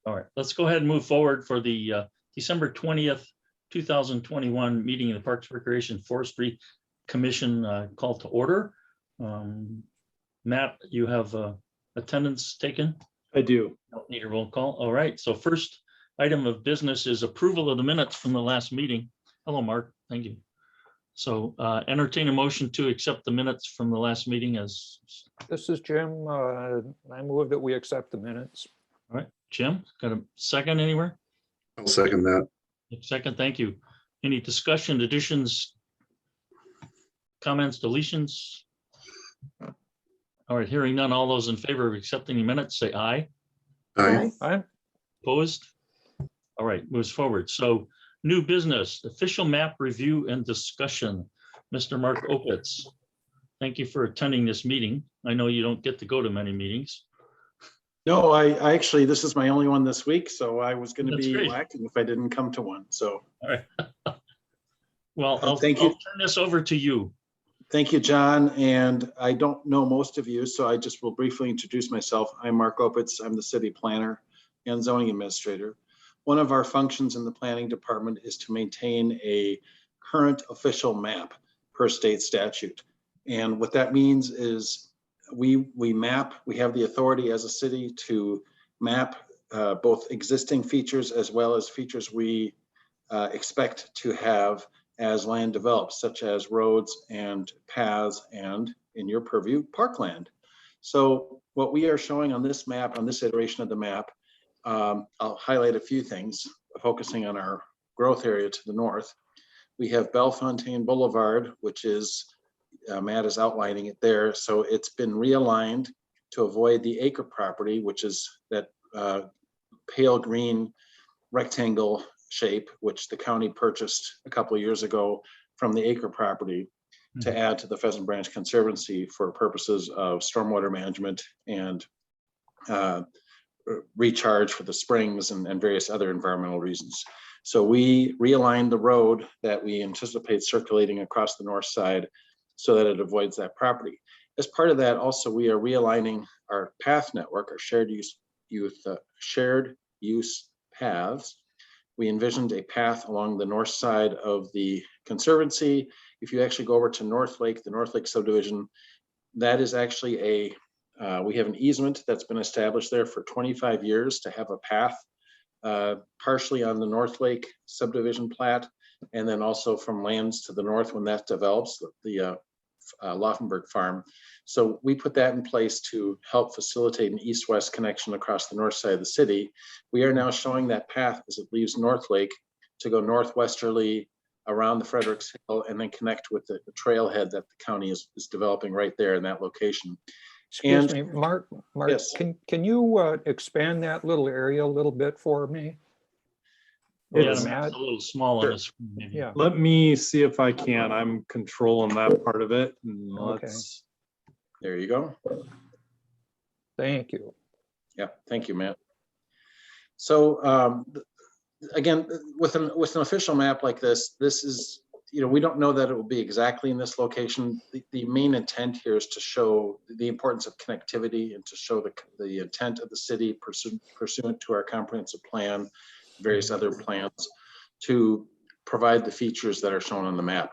All right, let's go ahead and move forward for the December 20th, 2021 meeting of the Parks, Recreation, Forestry Commission call to order. Matt, you have attendance taken? I do. Don't need a roll call. All right, so first item of business is approval of the minutes from the last meeting. Hello, Mark. Thank you. So entertain a motion to accept the minutes from the last meeting as. This is Jim. I move that we accept the minutes. All right, Jim, got a second anywhere? I'll second that. Second, thank you. Any discussion, additions, comments, deletions? All right, hearing none, all those in favor of accepting the minutes, say aye. Aye. Aye. Opposed? All right, moves forward. So new business, official map review and discussion. Mr. Mark Opitz, thank you for attending this meeting. I know you don't get to go to many meetings. No, I actually, this is my only one this week, so I was going to That's be great. lacking if I didn't come to one. So All right. Well, I'll Thank you. turn this over to you. thank you, John. And I don't know most of you, so I just will briefly introduce myself. I'm Mark Opitz. I'm the city planner and zoning administrator. One of our functions in the planning department is to maintain a current official map per state statute. And what that means is we have the authority as a city to map both existing features as well as features we expect to have as land develops, such as roads and paths and, in your purview, parkland. So what we are showing on this map, on this iteration of the map, I'll highlight a few things, focusing on our growth area to the north. We have Bellefontaine Boulevard, which is, Matt is outlining it there. So it's been realigned to avoid the acre property, which is that pale green rectangle shape, which the county purchased a couple of years ago from the acre property to add to the Pheasant Branch Conservancy for purposes of stormwater management and recharge for the springs and various other environmental reasons. So we realigned the road that we anticipate circulating across the north side so that it avoids that property. As part of that, also, we are realigning our path network, our shared use paths. We envisioned a path along the north side of the Conservancy. If you actually go over to North Lake, the North Lake subdivision, that is actually we have an easement that's been established there for 25 years to have a path partially on the North Lake subdivision plat, and then also from lands to the north when that develops, the Laufenberg farm. So we put that in place to help facilitate an east-west connection across the north side of the city. We are now showing that path as it leaves North Lake to go northwesterly around the Fredericks Hill and then connect with the trailhead that the county is developing right there in that location. Excuse me, Mark, Yes. can you expand that little area a little bit for me? Yeah, It's it's a little small on this. Yeah. Let me see if I can. I'm controlling that part of it. Let's. There you go. Thank you. Yeah, thank you, Matt. So again, with an official map like this is, we don't know that it will be exactly in this location. The main intent here is to show the importance of connectivity and to show the intent of the city pursuant to our comprehensive plan, various other plans, to provide the features that are shown on the map.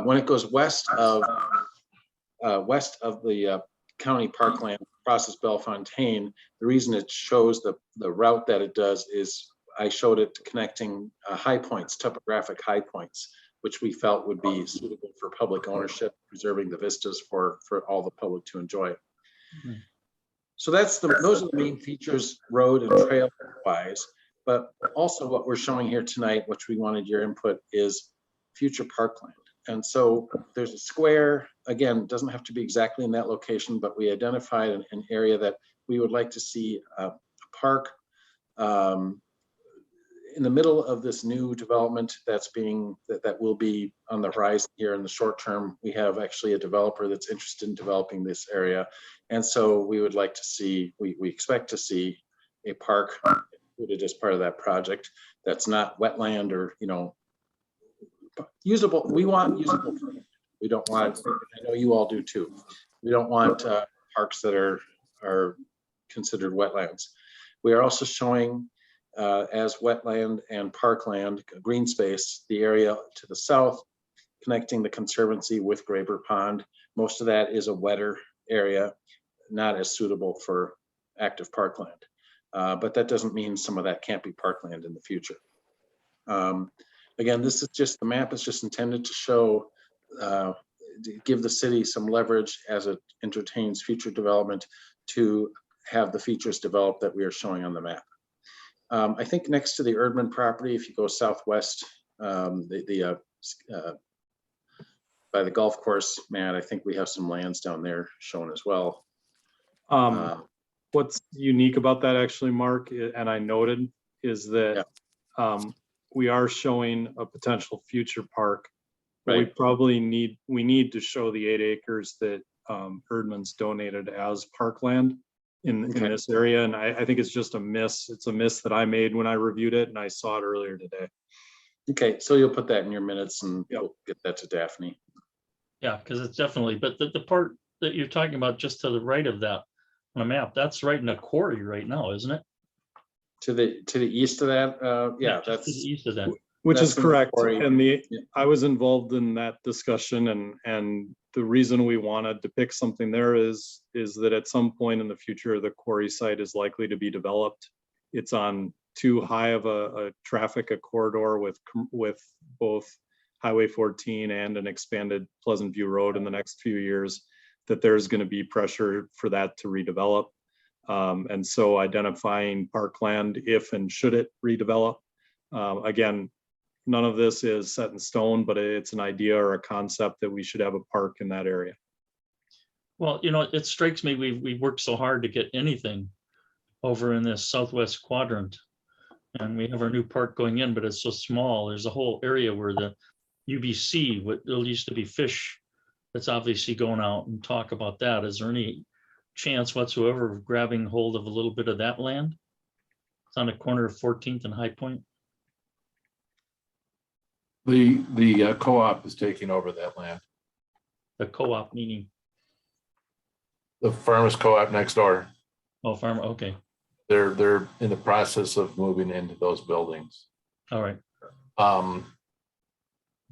When it goes west of the county parkland, crosses Bellefontaine, the reason it shows the route that it does is I showed it connecting high points, topographic high points, which we felt would be suitable for public ownership, preserving the vistas for all the public to enjoy. Mhm. So those are the main features, road and trail wise. But also what we're showing here tonight, which we wanted your input, is future parkland. And so there's a square, again, doesn't have to be exactly in that location, but we identified an area that we would like to see a park in the middle of this new development that will be on the horizon here in the short term. We have actually a developer that's interested in developing this area. And so we would like to see, we expect to see a park included as part of that project that's not wetland or, usable. We want usable. We don't want, I know you all do too. We don't want parks that are considered wetlands. We are also showing as wetland and parkland, green space, the area to the south, connecting the Conservancy with Graber Pond. Most of that is a wetter area, not as suitable for active parkland. But that doesn't mean some of that can't be parkland in the future. Again, this is just, the map is just intended to show, to give the city some leverage as it entertains future development to have the features developed that we are showing on the map. I think next to the Erdman property, if you go southwest, by the golf course, Matt, I think we have some lands down there shown as well. What's unique about that actually, Mark, and I noted, is that we are showing a potential future park. But we Right. probably need to show the 8 acres that Erdman's donated as parkland in Okay. this area. And I think it's just a miss. It's a miss that I made when I reviewed it, and I saw it earlier today. Okay, so you'll put that in your minutes and Yep. we'll get that to Daphne. Yeah, because it's definitely, but the part that you're talking about just to the right of that on a map, that's right in a quarry right now, isn't it? To the east of that, yeah, Just to the that's, east of that. Which That's is in the correct. quarry. And Yeah. I was involved in that discussion, and the reason we want to depict something there is that at some point in the future, the quarry site is likely to be developed. It's on too high of a traffic corridor with both Highway 14 and an expanded Pleasant View Road in the next few years, that there's going to be pressure for that to redevelop. And so identifying parkland if and should it redevelop. Again, none of this is set in stone, but it's an idea or a concept that we should have a park in that area. Well, it strikes me, we worked so hard to get anything over in this southwest quadrant. And we have our new park going in, but it's so small. There's a whole area where the UBC, what used to be fish, that's obviously going out, and talk about that. Is there any chance whatsoever of grabbing hold of a little bit of that land? It's on the corner of 14th and High Point. The co-op is taking over that land. The co-op meaning, The farmers co-op next door. oh, farm, okay, They're in the process of moving into those buildings. all right.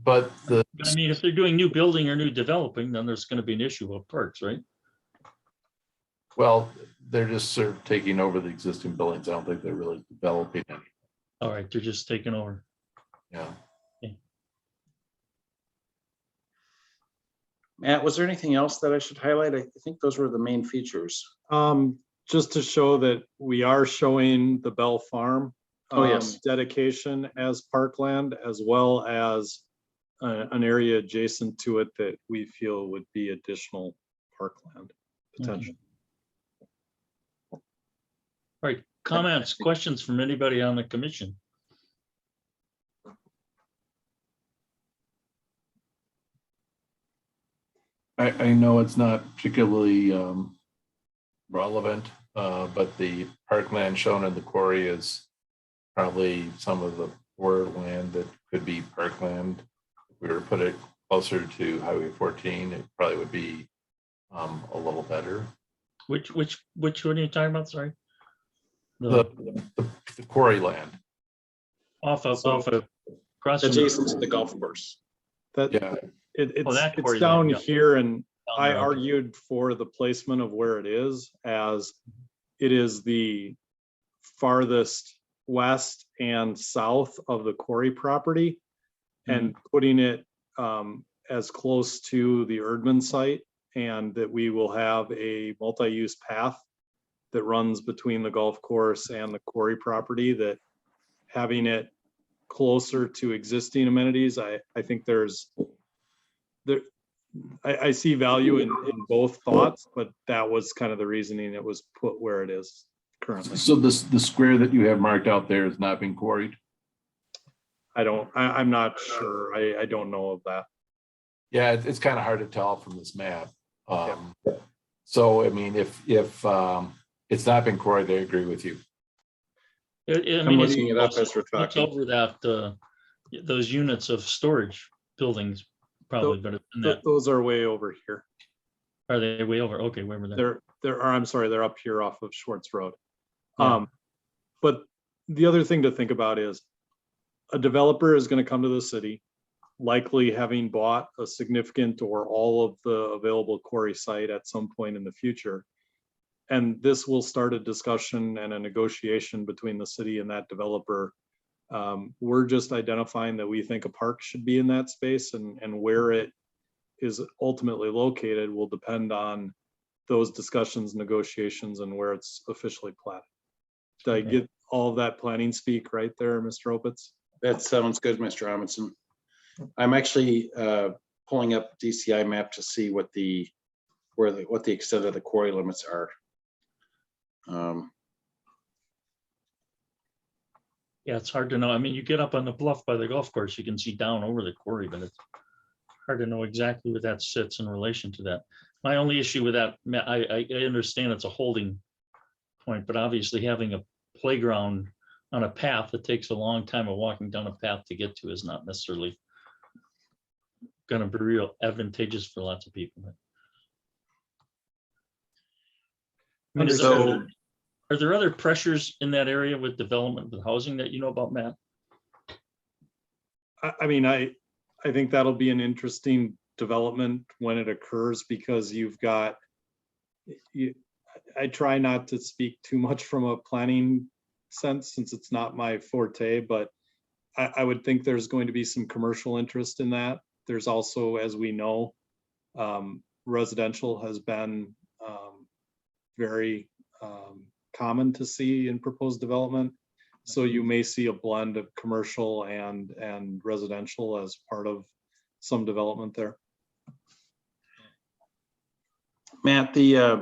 But But I mean, if they're doing new building or new developing, then there's going to be an issue of parks, right? well, they're just sort of taking over the existing buildings. I don't think they're really developing any. All right, they're just taking over. Yeah. Matt, was there anything else that I should highlight? I think those were the main features. Just to show that we are showing the Bell Farm Oh, yes. dedication as parkland, as well as an area adjacent to it that we feel would be additional parkland potential. All right, comments, questions from anybody on the commission? I know it's not particularly relevant, but the parkland shown in the quarry is probably some of the poor land that could be parkland. If we were to put it closer to Highway 14, it probably would be a little better. Which one are you talking about? Sorry. The quarry land. Off of across from Adjacent to the golf course. That Yeah. that it's quarry down land, yeah. here, and down I there, okay. argued for the placement of where it is, as it is the farthest west and south of the quarry property, and putting it as close to the Erdman site, and that we will have a multi-use path that runs between the golf course and the quarry property, that having it closer to existing amenities, I think I see value in both thoughts, but that was kind of the reasoning it was put where it is currently. So the square that you have marked out there is not being quarried? I'm not sure. I don't know of that. Yeah, it's kind of hard to tell from this map. So, I mean, if it's not been quarried, I agree with you. I I'm mean, looking it up it's as we're talking. over that, those units of storage buildings, probably, but it's in that, Those are way over here. are they way over? Okay, where were they? I'm sorry, they're up here off of Schwartz Road. Yeah. But the other thing to think about is a developer is going to come to the city, likely having bought a significant or all of the available quarry site at some point in the future. And this will start a discussion and a negotiation between the city and that developer. We're just identifying that we think a park should be in that space, and where it is ultimately located will depend on those discussions, negotiations, and where it's officially platted. Did I get all of that planning speak right there, Mr. Opitz? That sounds good, Mr. Amundson. I'm actually pulling up DCI map to see what the extent of the quarry limits are. Yeah, it's hard to know. I mean, you get up on the bluff by the golf course, you can see down over the quarry, but it's hard to know exactly where that sits in relation to that. My only issue with that, I understand it's a holding point, but obviously having a playground on a path that takes a long time of walking down a path to get to is not necessarily going to be real advantageous for lots of people. I mean, So- are there other pressures in that area with development, with housing that you know about, Matt? I mean, I think that'll be an interesting development when it occurs, because you've got, I try not to speak too much from a planning sense since it's not my forte, but I would think there's going to be some commercial interest in that. There's also, as we know, residential has been very common to see in proposed development. So you may see a blend of commercial and residential as part of some development there. Matt, I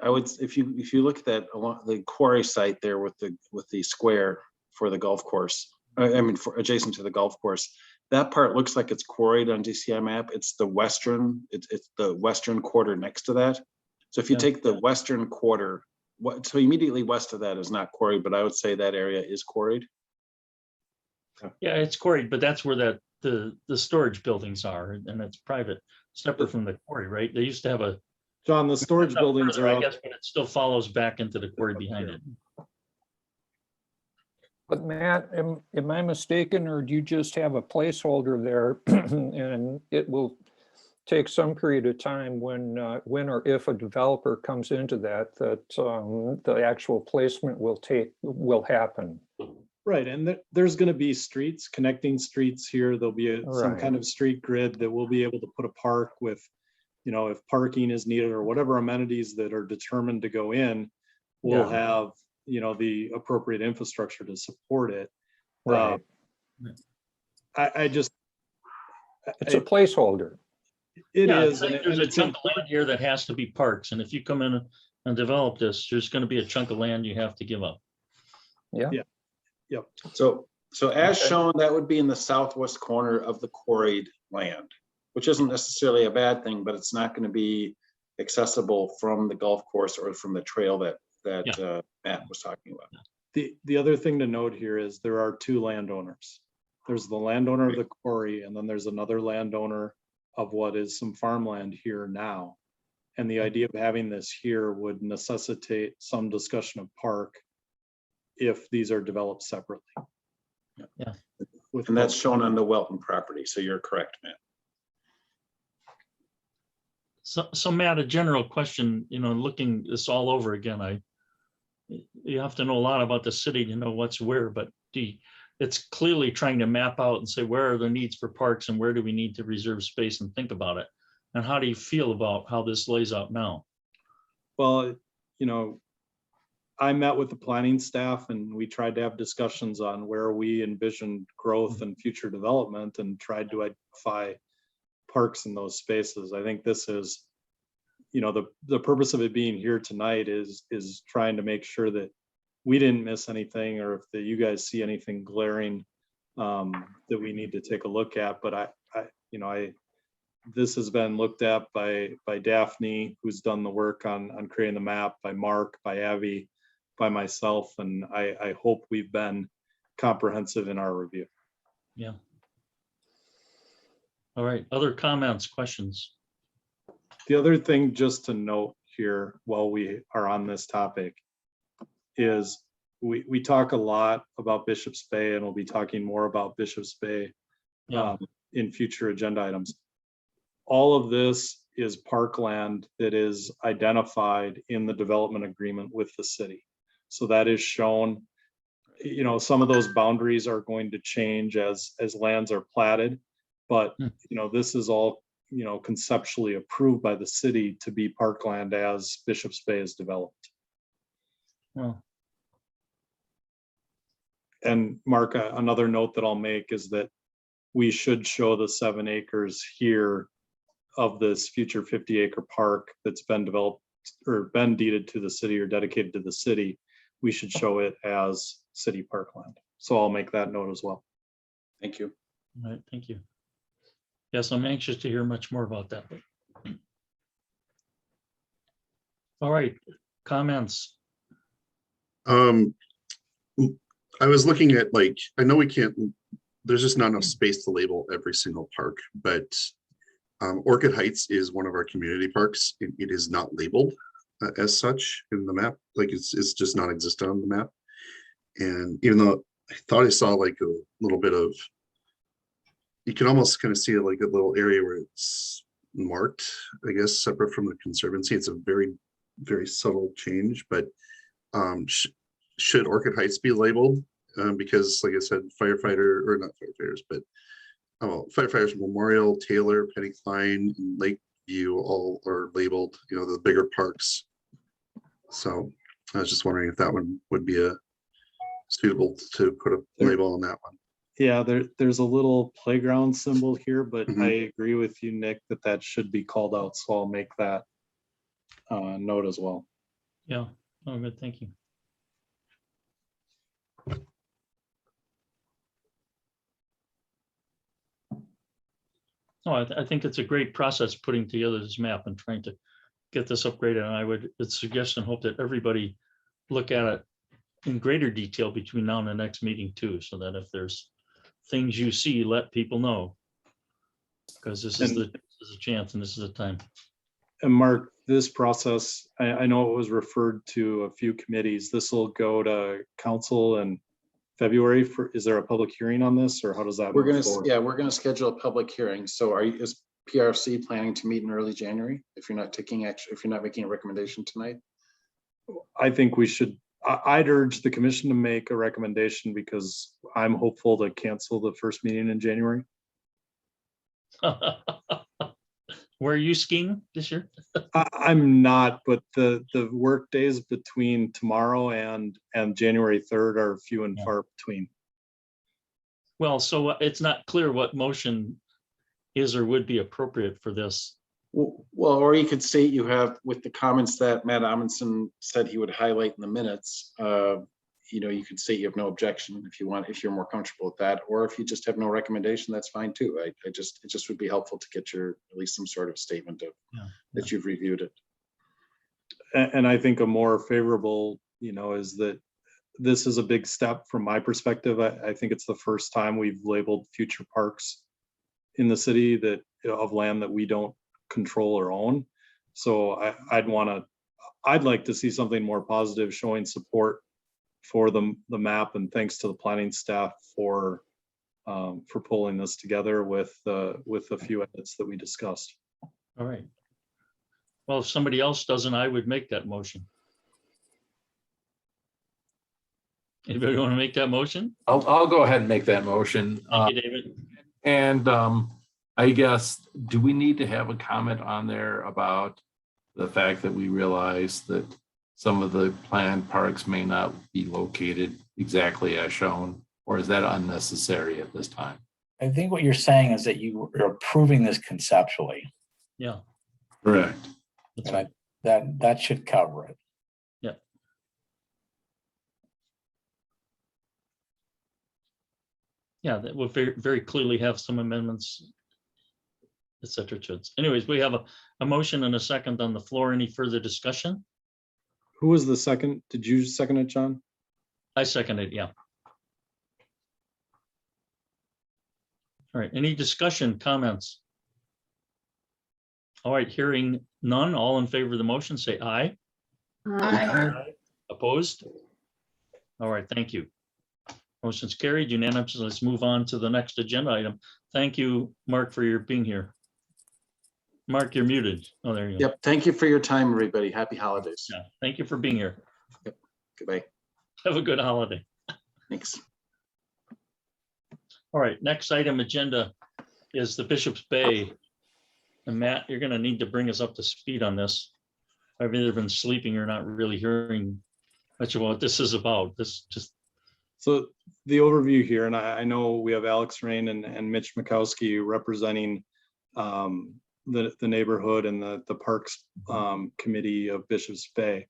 would, if you look at that along the quarry site there with the square for the golf course, I mean, for adjacent to the golf course, that part looks like it's quarried on DCI map. It's the western, it's the western quarter next to that. So if you take the western quarter, so immediately west of that is not quarried, but I would say that area is quarried. Yeah, it's quarried, but that's where the storage buildings are, and it's private, separate from the quarry, right? They used to have a. John, the storage buildings further, are I up. guess, but it still follows back into the quarry behind it. But Matt, am I mistaken, or do you just have a placeholder there and it will take some period of time when or if a developer comes into that the actual placement will happen? Right, and there's going to be streets, connecting streets here. There'll be some kind of street grid that we'll be able to put a park with, you know, if parking is needed or whatever amenities that are determined to go in, we'll have, you know, the appropriate infrastructure to support it. Right. It's a placeholder. Yeah, is. there's a chunk of land here that has to be parks, and if you come in and develop this, there's going to be a chunk of land you have to give up. Yeah. Yep. So as shown, that would be in the southwest corner of the quarried land, which isn't necessarily a bad thing, but it's not going to be accessible from the golf course or from the trail that Matt was talking about. The other thing to note here is there are two landowners. There's the landowner of the quarry, and then there's another landowner of what is some farmland here now. And the idea of having this here would necessitate some discussion of park if these are developed separately. Yeah. And that's shown on the Welton property. So you're correct, Matt. So Matt, a general question, you know, looking this all over again, you have to know a lot about the city to know what's where, but it's clearly trying to map out and say, where are the needs for parks and where do we need to reserve space and think about it? And how do you feel about how this lays out now? Well, you know, I met with the planning staff and we tried to have discussions on where we envisioned growth and future development and tried to identify parks in those spaces. I think this is, you know, the purpose of it being here tonight is trying to make sure that we didn't miss anything, or if you guys see anything glaring that we need to take a look at. But this has been looked at by Daphne, who's done the work on creating the map, by Mark, by Avi, by myself, and I hope we've been comprehensive in our review. Yeah. All right, other comments, questions? The other thing just to note here while we are on this topic, is we talk a lot about Bishop's Bay, and we'll be talking more about Bishop's Bay Yeah. in future agenda items. All of this is parkland that is identified in the development agreement with the city. So that is shown, you know, some of those boundaries are going to change as lands are platted. But, you know, this is all, you know, conceptually approved by the city to be parkland as Bishop's Bay is developed. Well, And Mark, another note that I'll make is that we should show the 7 acres here of this future 50-acre park that's been developed or been deeded to the city or dedicated to the city. We should show it as city parkland. So I'll make that note as well. Thank you. all right, thank you. Yes, I'm anxious to hear much more about that. All right, comments. I was looking at, like, I know we can't, there's just not enough space to label every single park, but Orchid Heights is one of our community parks. It is not labeled as such in the map. Like it's just non-existent on the map. And even though I thought I saw like a little bit of, you can almost kind of see like a little area where it's marked, I guess, separate from the Conservancy. It's a very, very subtle change, but should Orchid Heights be labeled? Because like I said, firefighter, or not firefighters, but Firefighters Memorial, Taylor, Penny Klein, and Lakeview all are labeled, you know, the bigger parks. So I was just wondering if that one would be suitable to put a label on that one. Yeah, there's a little playground symbol here, but Mhm. I agree with you, Nick, that should be called out. So I'll make that note as well. Yeah, oh, good, thank you. No, I think it's a great process putting together this map and trying to get this upgraded. And I would suggest and hope that everybody look at it in greater detail between now and the next meeting too, so that if there's things you see, let people know. Because this is a chance and this is a time. And Mark, this process, I know it was referred to a few committees. This will go to council in February. Is there a public hearing on this, or how does that? We're move gonna, forward? yeah, we're gonna schedule a public hearing. So is PRC planning to meet in early January? If you're not taking action, if you're not making a recommendation tonight? I think we should, I'd urge the commission to make a recommendation because I'm hopeful to cancel the first meeting in January. Where are you skiing this year? I'm not, but the work days between tomorrow and January 3rd are few and Yeah. far between. Well, so it's not clear what motion is or would be appropriate for this. Well, or you could state you have, with the comments that Matt Amundson said he would highlight in the minutes, you know, you could say you have no objection if you want, if you're more comfortable with that, or if you just have no recommendation, that's fine too. It just would be helpful to get at least some sort of statement of that you've reviewed it. And I think a more favorable, you know, is that this is a big step from my perspective. I think it's the first time we've labeled future parks in the city that of land that we don't control or own. So I'd like to see something more positive showing support for the map, and thanks to the planning staff for pulling this together with a few edits that we discussed. All right. Well, if somebody else doesn't, I would make that motion. Anybody want to make that motion? I'll go ahead and make that motion. Thank you, David. And I guess, do we need to have a comment on there about the fact that we realize that some of the planned parks may not be located exactly as shown, or is that unnecessary at this time? I think what you're saying is that you're approving this conceptually. Yeah, Correct. that's right. That should cover it. Yeah, that will very, very clearly have some amendments, et cetera. Anyways, we have a motion and a second on the floor. Any further discussion? Who was the second? Did you second it, John? I second it, yeah. All right, any discussion, comments? All right, hearing none, all in favor of the motion, say aye. Aye. Opposed? All right, thank you. Motion's carried unanimously. Let's move on to the next agenda item. Thank you, Mark, for your being here. Mark, you're muted. Oh, there you go. Yep. Thank you for your time, everybody. Happy holidays. Yeah, thank you for being here. Goodbye. Have a good holiday. Thanks. All right, next item agenda is the Bishop's Bay. And Matt, you're gonna need to bring us up to speed on this. I've either been sleeping or not really hearing much of what this is about. This just, So the overview here, and I know we have Alex Rain and Mitch Mikowski representing the neighborhood and the Parks Committee of Bishop's Bay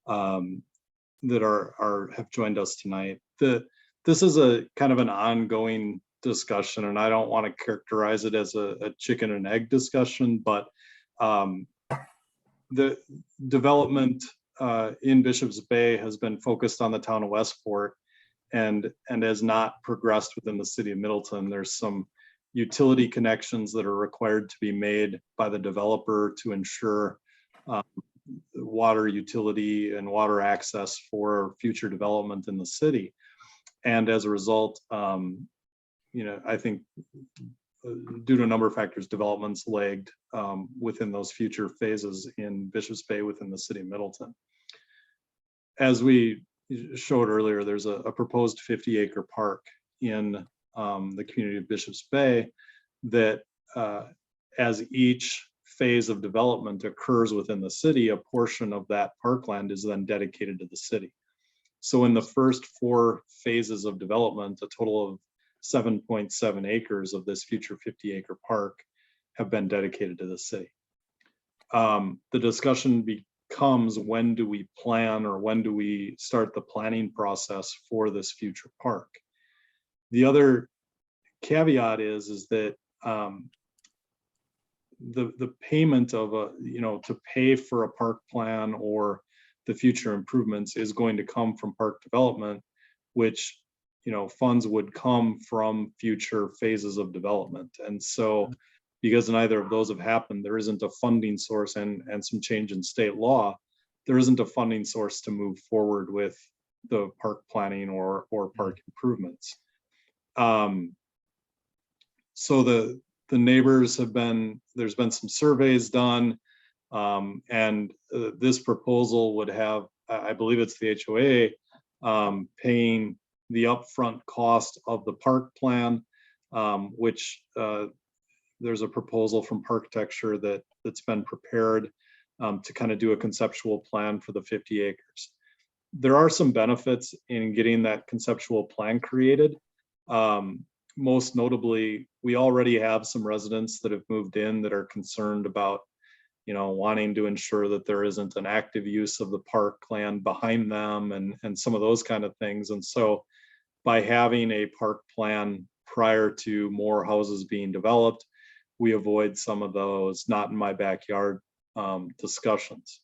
that have joined us tonight. This is a kind of an ongoing discussion, and I don't want to characterize it as a chicken and egg discussion, but the development in Bishop's Bay has been focused on the town of Westport and has not progressed within the city of Middleton. There's some utility connections that are required to be made by the developer to ensure water utility and water access for future development in the city. And as a result, I think due to a number of factors, developments lagged within those future phases in Bishop's Bay within the city of Middleton. As we showed earlier, there's a proposed 50-acre park in the community of Bishop's Bay that as each phase of development occurs within the city, a portion of that parkland is then dedicated to the city. So in the first 4 phases of development, a total of 7.7 acres of this future 50-acre park have been dedicated to the city. The discussion becomes, when do we plan, or when do we start the planning process for this future park? The other caveat is that the payment of to pay for a park plan or the future improvements is going to come from park development, which funds would come from future phases of development. And so because neither of those have happened, there isn't a funding source, and some change in state law, there isn't a funding source to move forward with the park planning or park improvements. So the neighbors there's been some surveys done, and this proposal would have, I believe it's the HOA, paying the upfront cost of the park plan, which there's a proposal from Parktecture that's been prepared to kind of do a conceptual plan for the 50 acres. There are some benefits in getting that conceptual plan created. Most notably, we already have some residents that have moved in that are concerned about wanting to ensure that there isn't an active use of the park land behind them and some of those kind of things. And so by having a park plan prior to more houses being developed, we avoid some of those not in my backyard discussions.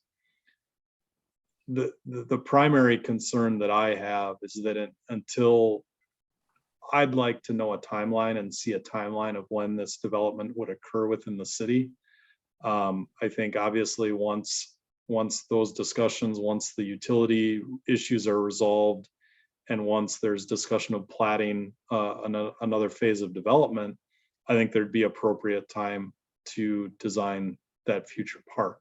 The primary concern that I have is that until I'd like to know a timeline and see a timeline of when this development would occur within the city. I think obviously once those discussions, once the utility issues are resolved, and once there's discussion of platting another phase of development, I think there'd be appropriate time to design that future park.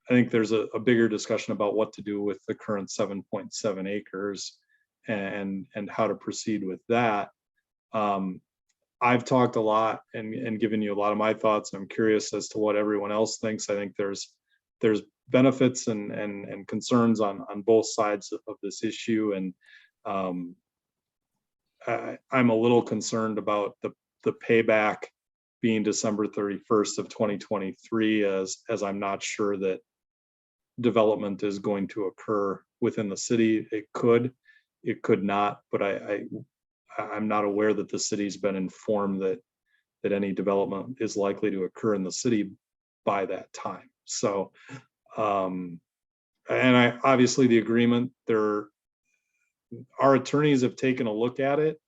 I think there's a bigger discussion about what to do with the current 7.7 acres and how to proceed with that. I've talked a lot and given you a lot of my thoughts. I'm curious as to what everyone else thinks. I think there's benefits and concerns on both sides of this issue. And I'm a little concerned about the payback being December 31st of 2023, as I'm not sure that development is going to occur within the city. It could not, but I'm not aware that the city's been informed that any development is likely to occur in the city by that time. So, and obviously the agreement our attorneys have taken a look at it,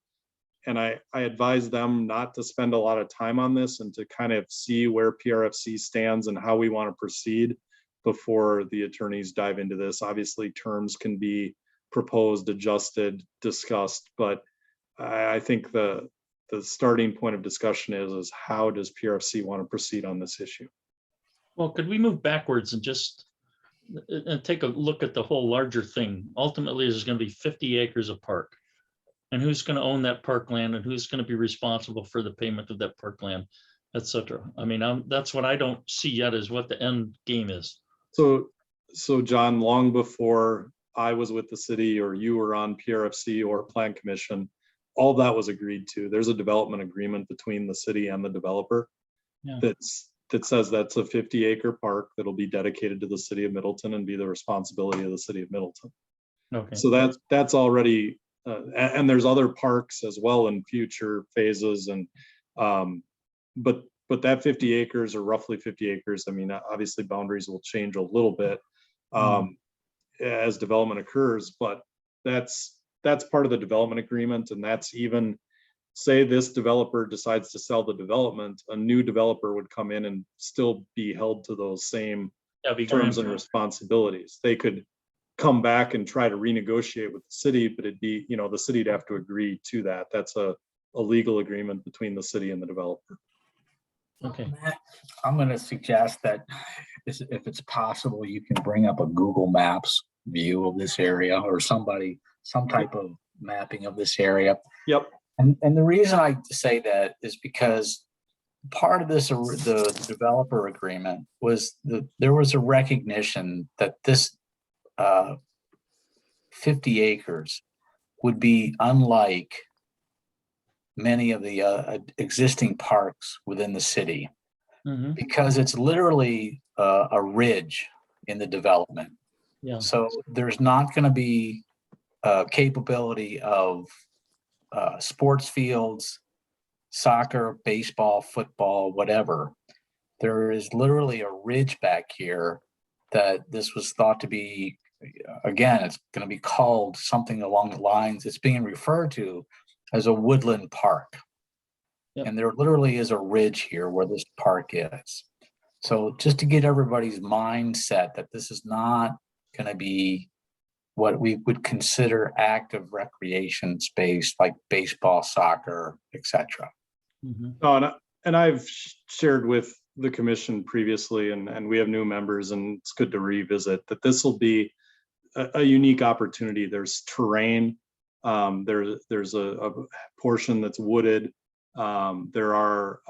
and I advise them not to spend a lot of time on this and to kind of see where PRFC stands and how we want to proceed before the attorneys dive into this. Obviously terms can be proposed, adjusted, discussed, but I think the starting point of discussion is how does PRFC want to proceed on this issue? Well, could we move backwards and just and take a look at the whole larger thing? Ultimately, there's going to be 50 acres of park. And who's going to own that parkland and who's going to be responsible for the payment of that parkland, et cetera. I mean, that's what I don't see yet is what the end game is. So John, long before I was with the city or you were on PRFC or Plan Commission, all that was agreed to. There's a development agreement between the city and the developer Yeah. that says that's a 50-acre park that'll be dedicated to the city of Middleton and be the responsibility of the city of Middleton. Okay. So that's already, and there's other parks as well in future phases, and but that 50 acres or roughly 50 acres, I mean, obviously boundaries will change a little bit as development occurs, but that's part of the development agreement, and that's even, say this developer decides to sell the development, a new developer would come in and still be held to those same terms and responsibilities. They could come back and try to renegotiate with the city, but it'd be, the city'd have to agree to that. That's a legal agreement between the city and the developer. Okay. Matt, I'm going to suggest that if it's possible, you can bring up a Google Maps view of this area or some type of mapping of this area. Yep. And the reason I say that is because part of this, the developer agreement was there was a recognition that this 50 acres would be unlike many of the existing parks within the city, because it's literally a ridge in the development. Yeah. So there's not going to be capability of sports fields, soccer, baseball, football, whatever. There is literally a ridge back here that this was thought to be, again, it's going to be called something along the lines, it's being referred to as a woodland park. Yep. And there literally is a ridge here where this park is. So just to get everybody's mindset that this is not going to be what we would consider active recreation space like baseball, soccer, etc. Oh, and I've shared with the commission previously, and we have new members, and it's good to revisit that this will be a unique opportunity. There's terrain. There's a portion that's wooded. There are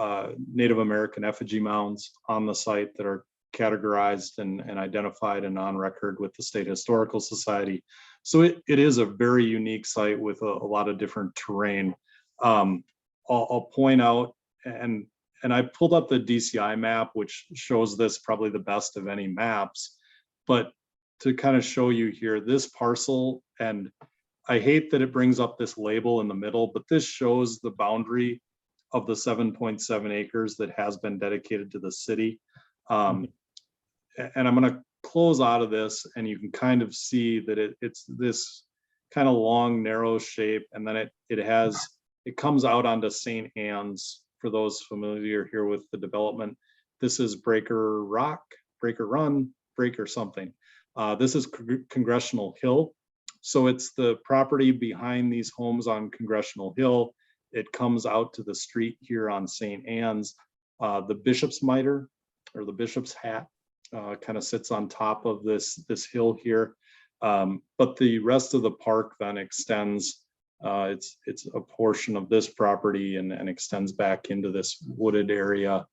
Native American effigy mounds on the site that are categorized and identified and on record with the State Historical Society. So it is a very unique site with a lot of different terrain. I'll point out, and I pulled up the DCI map, which shows this probably the best of any maps, but to kind of show you here, this parcel, and I hate that it brings up this label in the middle, but this shows the boundary of the 7.7 acres that has been dedicated to the city. And I'm going to close out of this, and you can kind of see that it's this kind of long, narrow shape, and then it comes out onto St. Anne's. For those familiar here with the development, this is Breaker Rock, Breaker Run, Breaker something. This is Congressional Hill. So it's the property behind these homes on Congressional Hill. It comes out to the street here on St. Anne's. The Bishop's Mitre, or the Bishop's Hat, kind of sits on top of this hill here. But the rest of the park then extends. It's a portion of this property and extends back into this wooded area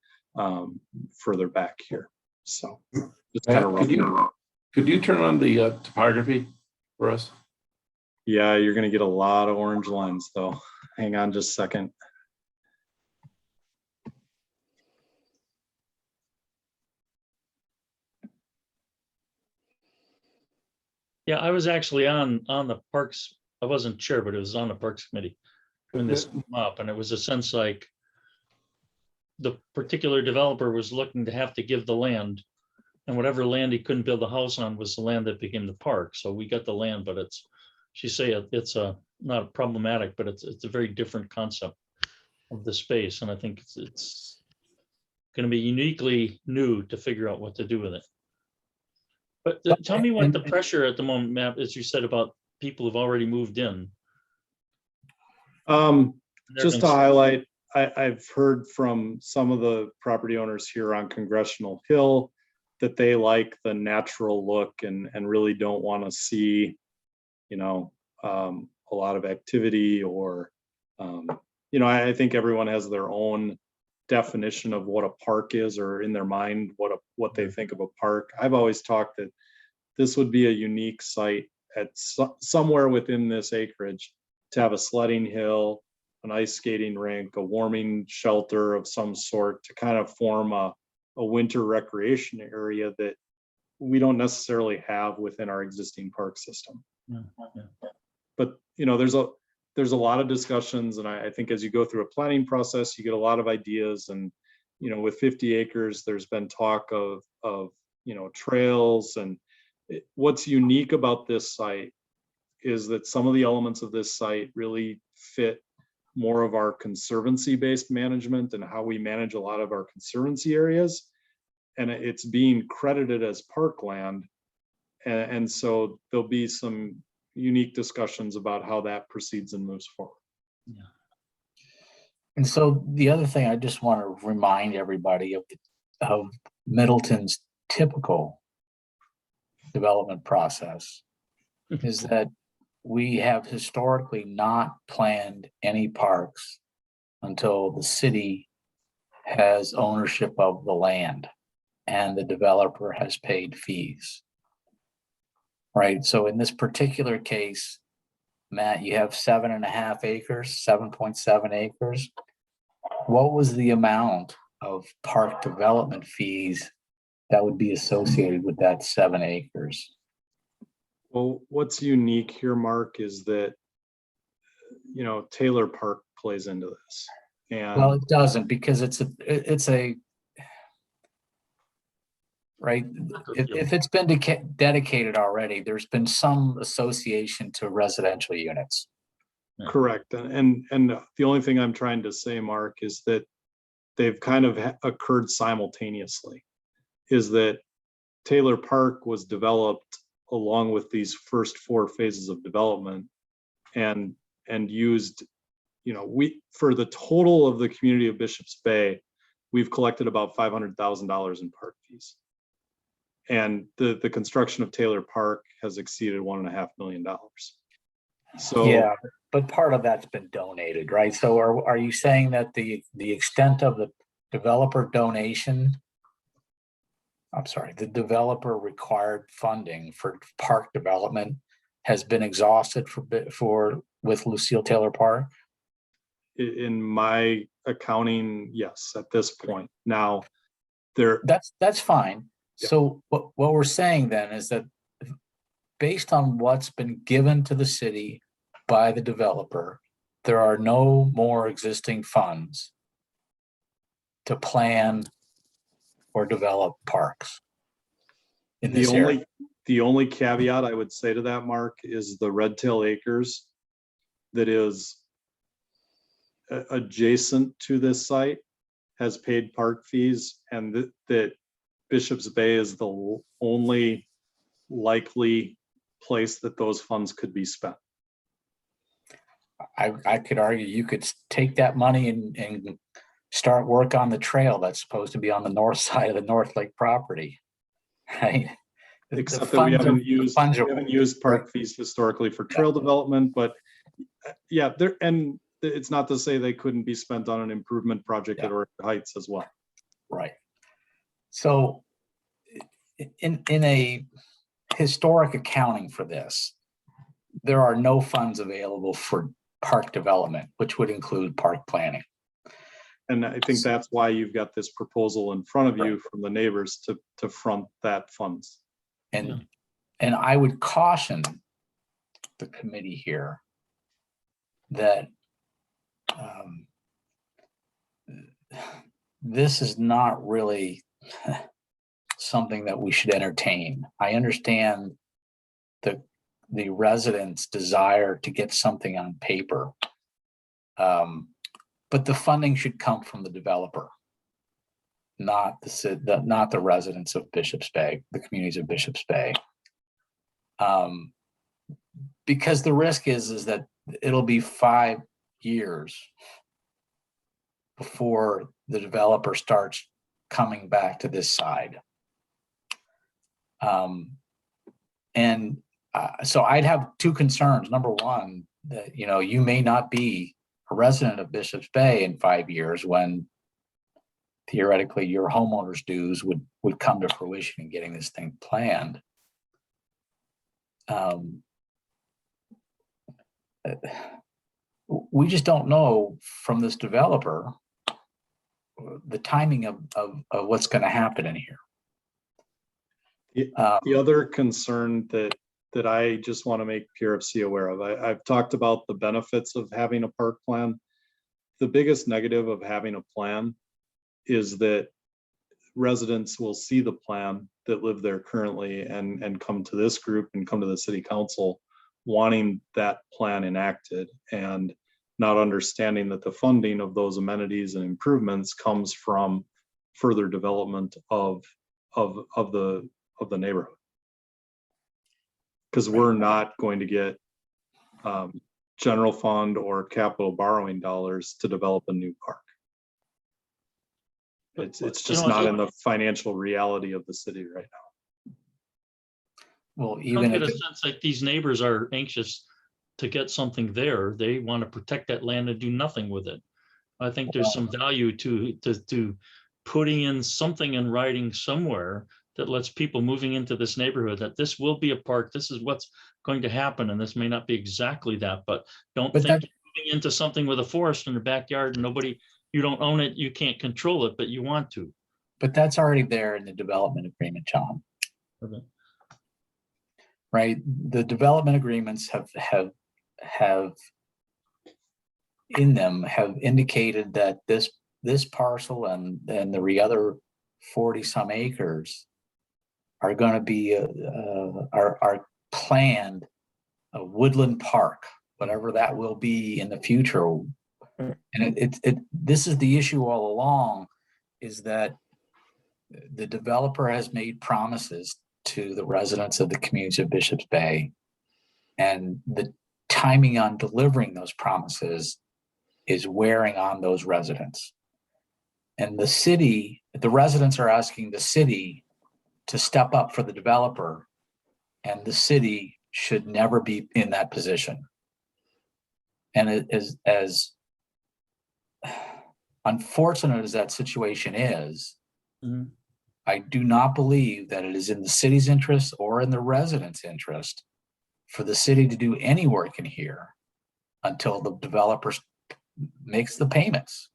further back here. So just kind of could you turn on the topography for us? Yeah, you're going to get a lot of orange lines though. Hang on just a second. Yeah, I was actually on the parks. I wasn't chair, but it was on the Parks Committee when this came up, and it was a sense like the particular developer was looking to have to give the land, and whatever land he couldn't build a house on was the land that became the park. So we got the land, but it's not problematic, but it's a very different concept of the space, and I think it's going to be uniquely new to figure out what to do with it. But tell me what the pressure at the moment, Matt, as you said about people have already moved in. They're Just to gonna- highlight, I've heard from some of the property owners here on Congressional Hill that they like the natural look and really don't want to see, you know, a lot of activity or, you know, I think everyone has their own definition of what a park is, or in their mind, what they think of a park. I've always talked that this would be a unique site at somewhere within this acreage to have a sledding hill, an ice skating rink, a warming shelter of some sort to kind of form a winter recreation area that we don't necessarily have within our existing park system. Yeah, yeah. But, you know, there's a lot of discussions, and I think as you go through a planning process, you get a lot of ideas. And, you know, with 50 acres, there's been talk of, you know, trails. And what's unique about this site is that some of the elements of this site really fit more of our conservancy-based management and how we manage a lot of our conservancy areas. And it's being credited as parkland. And so there'll be some unique discussions about how that proceeds and moves forward. And so the other thing I just want to remind everybody of Middleton's typical development process is that we have historically not planned any parks until the city has ownership of the land and the developer has paid fees. Right, so in this particular case, Matt, you have 7.5 acres, 7.7 acres. What was the amount of park development fees that would be associated with that 7 acres? Well, what's unique here, Mark, is that, you know, Taylor Park plays into this. Well, And it doesn't, because it's a right, if it's been dedicated already, there's been some association to residential units. correct. And the only thing I'm trying to say, Mark, is that they've kind of occurred simultaneously. Is that Taylor Park was developed along with these first 4 phases of development, and used, you know, for the total of the community of Bishops Bay, we've collected about $500,000 in park fees. And the construction of Taylor Park has exceeded $1.5 million. So Yeah, but part of that's been donated, right? So are you saying that the extent of the developer donation, I'm sorry, the developer required funding for park development has been exhausted with Lucille Taylor Park? in my accounting, yes, at this point. Now, there, That's fine. Yeah. So what we're saying then is that based on what's been given to the city by the developer, there are no more existing funds to plan or develop parks in this area. the only caveat I would say to that, Mark, is the Red Tail Acres that is adjacent to this site has paid park fees, and that Bishops Bay is the only likely place that those funds could be spent. I could argue you could take that money and start work on the trail that's supposed to be on the north side of the North Lake property, right? Except that we haven't used park fees historically for trail development, but yeah, and it's not to say they couldn't be spent on an improvement project at Orchid Heights as well. Right. So in a historic accounting for this, there are no funds available for park development, which would include park planning. And I think that's why you've got this proposal in front of you from the neighbors to front that funds. And I would caution the committee here that this is not really something that we should entertain. I understand the residents' desire to get something on paper, but the funding should come from the developer, not the residents of Bishops Bay, the communities of Bishops Bay. because the risk is that it'll be 5 years before the developer starts coming back to this side. So I'd have two concerns. Number one, that, you know, you may not be a resident of Bishop's Bay in 5 years when theoretically your homeowner's dues would come to fruition in getting this thing planned. We just don't know from this developer the timing of what's going to happen in here. The other concern that I just want to make PRFC aware of, I've talked about the benefits of having a park plan. The biggest negative of having a plan is that residents will see the plan that live there currently and come to this group and come to the city council wanting that plan enacted and not understanding that the funding of those amenities and improvements comes from further development of the neighborhood. Because we're not going to get general fund or capital borrowing dollars to develop a new park. It's just not in the financial reality of the city right now. Well, I even get if a sense like these neighbors are anxious to get something there. They want to protect that land and do nothing with it. I think there's some value to putting in something in writing somewhere that lets people moving into this neighborhood that this will be a park. This is what's going to happen. And this may not be exactly that, but don't think you're moving into something with a forest in the backyard and nobody, you don't own it, you can't control it, but you want to. But that's already there in the development agreement, John. Okay. Right? The development agreements have in them have indicated that this parcel and the other 40 some acres are going to be are planned a woodland park, whatever that will be in the future. And this is the issue all along, is that the developer has made promises to the residents of the community of Bishop's Bay, and the timing on delivering those promises is wearing on those residents. And the residents are asking the city to step up for the developer, and the city should never be in that position. And as unfortunate as that situation is, I do not believe that it is in the city's interest or in the residents' interest for the city to do any work in here until the developer makes the payments.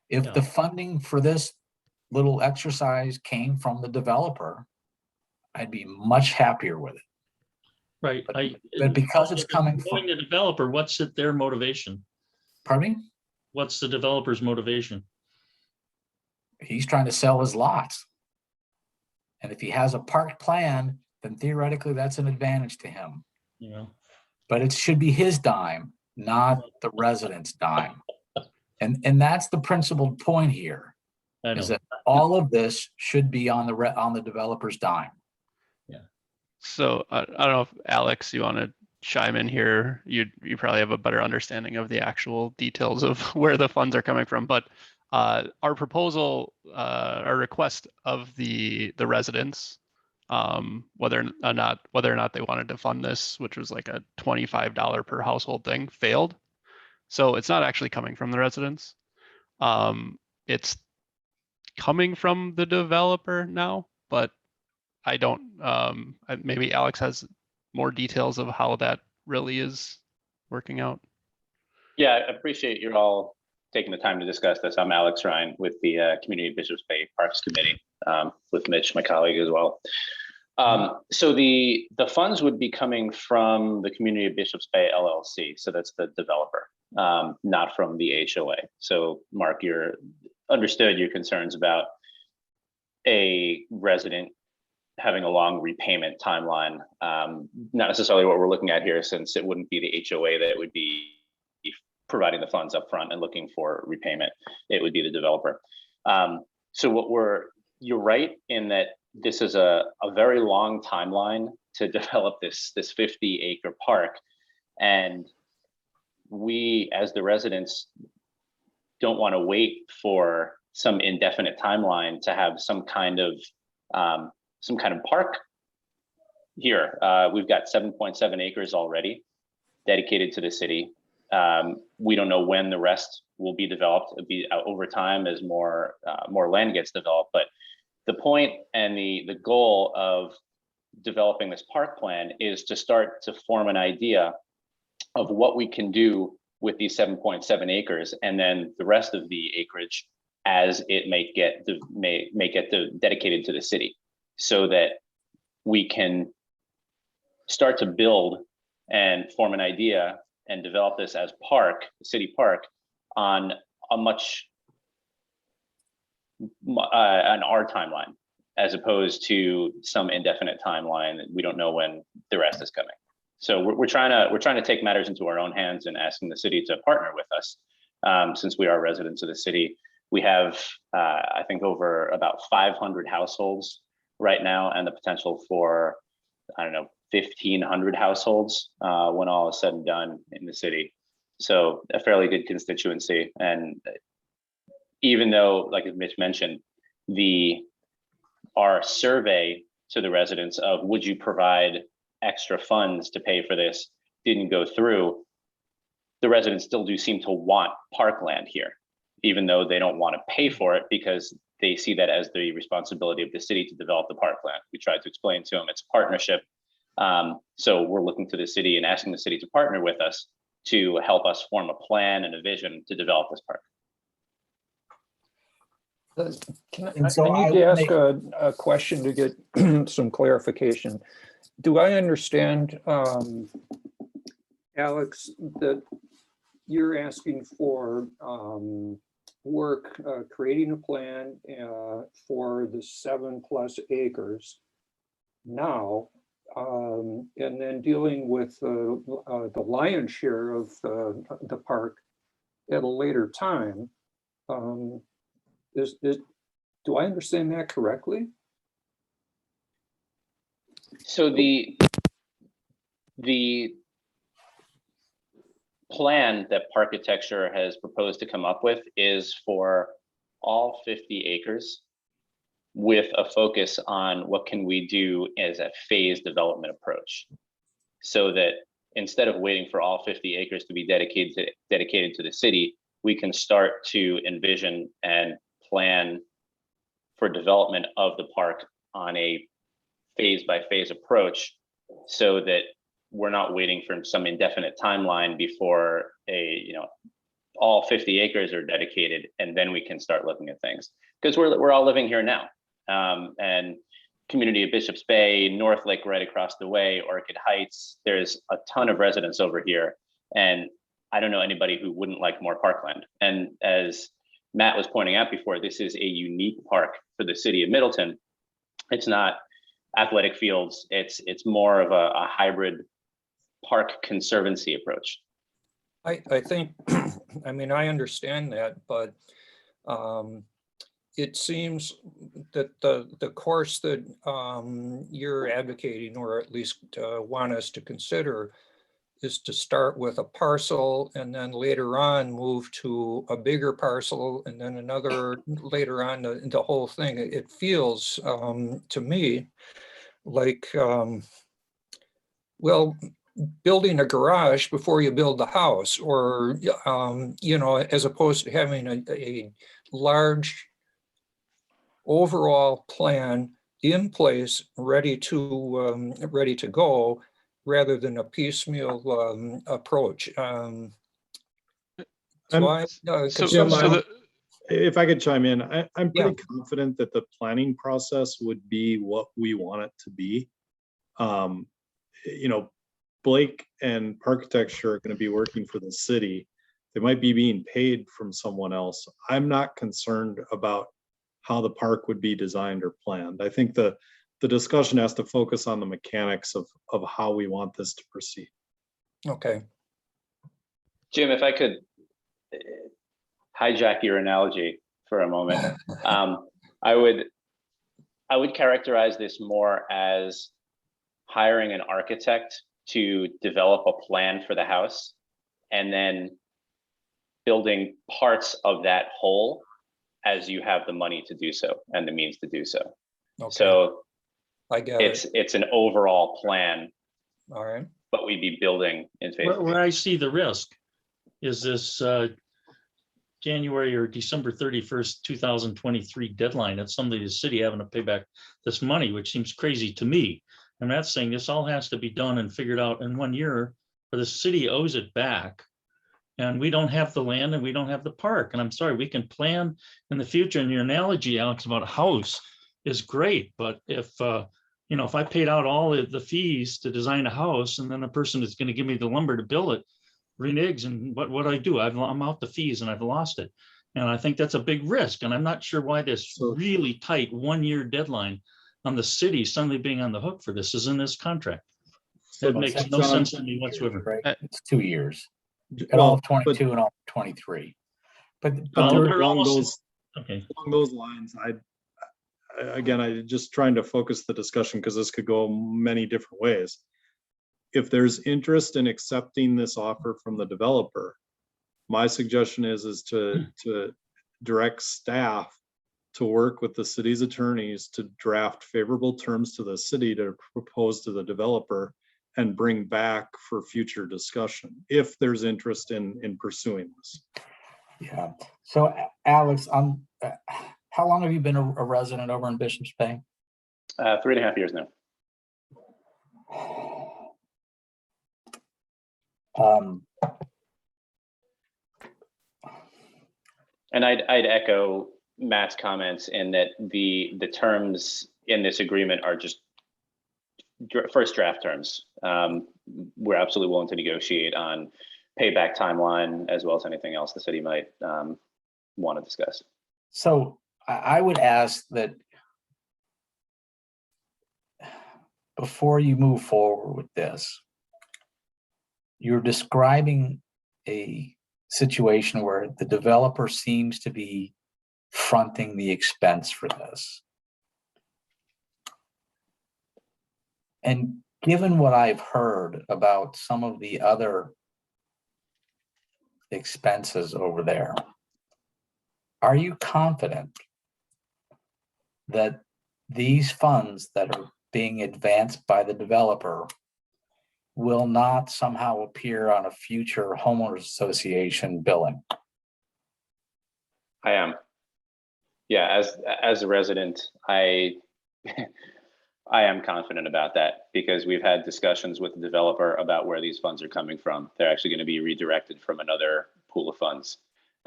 If the funding for this little exercise came from the developer, I'd be much happier with it. Right. But because it's coming from the developer, what's their motivation? Pardon me? What's the developer's motivation? He's trying to sell his lots. And if he has a park plan, then theoretically that's an advantage to him. Yeah. But it should be his dime, not the resident's dime. And that's the principal point here, is that all of this should be on the developer's dime. Yeah. So I don't know if Alex, you want to chime in here. You probably have a better understanding of the actual details of where the funds are coming from, but our proposal, our request of the residents, whether or not they wanted to fund this, which was like a $25 per household thing, failed. So it's not actually coming from the residents. It's coming from the developer now, but I don't, maybe Alex has more details of how that really is working out. Yeah, I appreciate you all taking the time to discuss this. I'm Alex Ryan with the Community of Bishop's Bay Parks Committee, with Mitch, my colleague as well. So the funds would be coming from the Community of Bishop's Bay LLC. So that's the developer, not from the HOA. So Mark, you're understood your concerns about a resident having a long repayment timeline. Not necessarily what we're looking at here, since it wouldn't be the HOA that would be providing the funds up front and looking for repayment. It would be the developer. So you're right in that this is a very long timeline to develop this 50-acre park. And we, as the residents, don't want to wait for some indefinite timeline to have some kind of park here. We've got 7.7 acres already dedicated to the city. We don't know when the rest will be developed. It'll be over time as more land gets developed. But the point and the goal of developing this park plan is to start to form an idea of what we can do with these 7.7 acres, and then the rest of the acreage as it may get dedicated to the city, so that we can start to build and form an idea and develop this as city park on a much on our timeline, as opposed to some indefinite timeline that we don't know when the rest is coming. So we're trying to take matters into our own hands and asking the city to partner with us, since we are residents of the city. We have, I think, over about 500 households right now, and the potential for, I don't know, 1,500 households when all is said and done in the city. So a fairly good constituency. And even though, like Mitch mentioned, our survey to the residents of would you provide extra funds to pay for this didn't go through, the residents still do seem to want parkland here, even though they don't want to pay for it because they see that as the responsibility of the city to develop the parkland. We tried to explain to them it's a partnership. So we're looking to the city and asking the city to partner with us to help us form a plan and a vision to develop this park. And so I need to ask a question to get some clarification. Do I understand, Alex, that you're asking for work creating a plan for the 7+ acres now, and then dealing with the lion's share of the park at a later time? Do I understand that correctly? So the plan that Parkitecture has proposed to come up with is for all 50 acres with a focus on what can we do as a phased development approach, so that instead of waiting for all 50 acres to be dedicated to the city, we can start to envision and plan for development of the park on a phase by phase approach, so that we're not waiting for some indefinite timeline before all 50 acres are dedicated, and then we can start looking at things. Because we're all living here now, and community of Bishops Bay, North Lake right across the way, Orchid Heights, there's a ton of residents over here, and I don't know anybody who wouldn't like more parkland. And as Matt was pointing out before, this is a unique park for the city of Middleton. It's not athletic fields, it's more of a hybrid park conservancy approach. I think, I mean, I understand that, but it seems that the course that you're advocating, or at least want us to consider, is to start with a parcel and then later on move to a bigger parcel and then another later on, the whole thing. It feels to me like, well, building a garage before you build the house, or, as opposed to having a large overall plan in place, ready to go, rather than a piecemeal approach. If I could chime in, I'm pretty confident that the planning process would be what we want it to be. Blake and Parkitecture are going to be working for the city. They might be being paid from someone else. I'm not concerned about how the park would be designed or planned. I think the discussion has to focus on the mechanics of how we want this to proceed. Okay. Jim, if I could hijack your analogy for a moment, I would characterize this more as hiring an architect to develop a plan for the house and then building parts of that whole as you have the money to do so and the means to do so. Okay, So I get it. it's an overall plan, All right. but we'd be building in phases. Where I see the risk is this January or December 31st, 2023 deadline. That's somebody, the city having to pay back this money, which seems crazy to me. I'm not saying this all has to be done and figured out in 1 year, but the city owes it back. And we don't have the land and we don't have the park. And I'm sorry, we can plan in the future. And your analogy, Alex, about a house is great. But if, if I paid out all the fees to design a house and then a person is going to give me the lumber to build it, reneges, and what I do, I'm out the fees and I've lost it. And I think that's a big risk. And I'm not sure why this really tight 1 year deadline on the city suddenly being on the hook for this is in this contract. It makes no sense to me whatsoever. Right? It's 2 years. All of 22 and all of 23. But Along Okay. those lines, I just trying to focus the discussion because this could go many different ways. If there's interest in accepting this offer from the developer, my suggestion is to direct staff to work with the city's attorneys to draft favorable terms to the city to propose to the developer and bring back for future discussion if there's interest in pursuing this. yeah. So Alex, how long have you been a resident over in Bishop's Bay? 3.5 years now. And I'd echo Matt's comments in that the terms in this agreement are just first draft terms. We're absolutely willing to negotiate on payback timeline as well as anything else the city might want to discuss. So I would ask that before you move forward with this, you're describing a situation where the developer seems to be fronting the expense for this. And given what I've heard about some of the other expenses over there, are you confident that these funds that are being advanced by the developer will not somehow appear on a future homeowners association billing? I am. Yeah, as a resident, I am confident about that because we've had discussions with the developer about where these funds are coming from. They're actually going to be redirected from another pool of funds.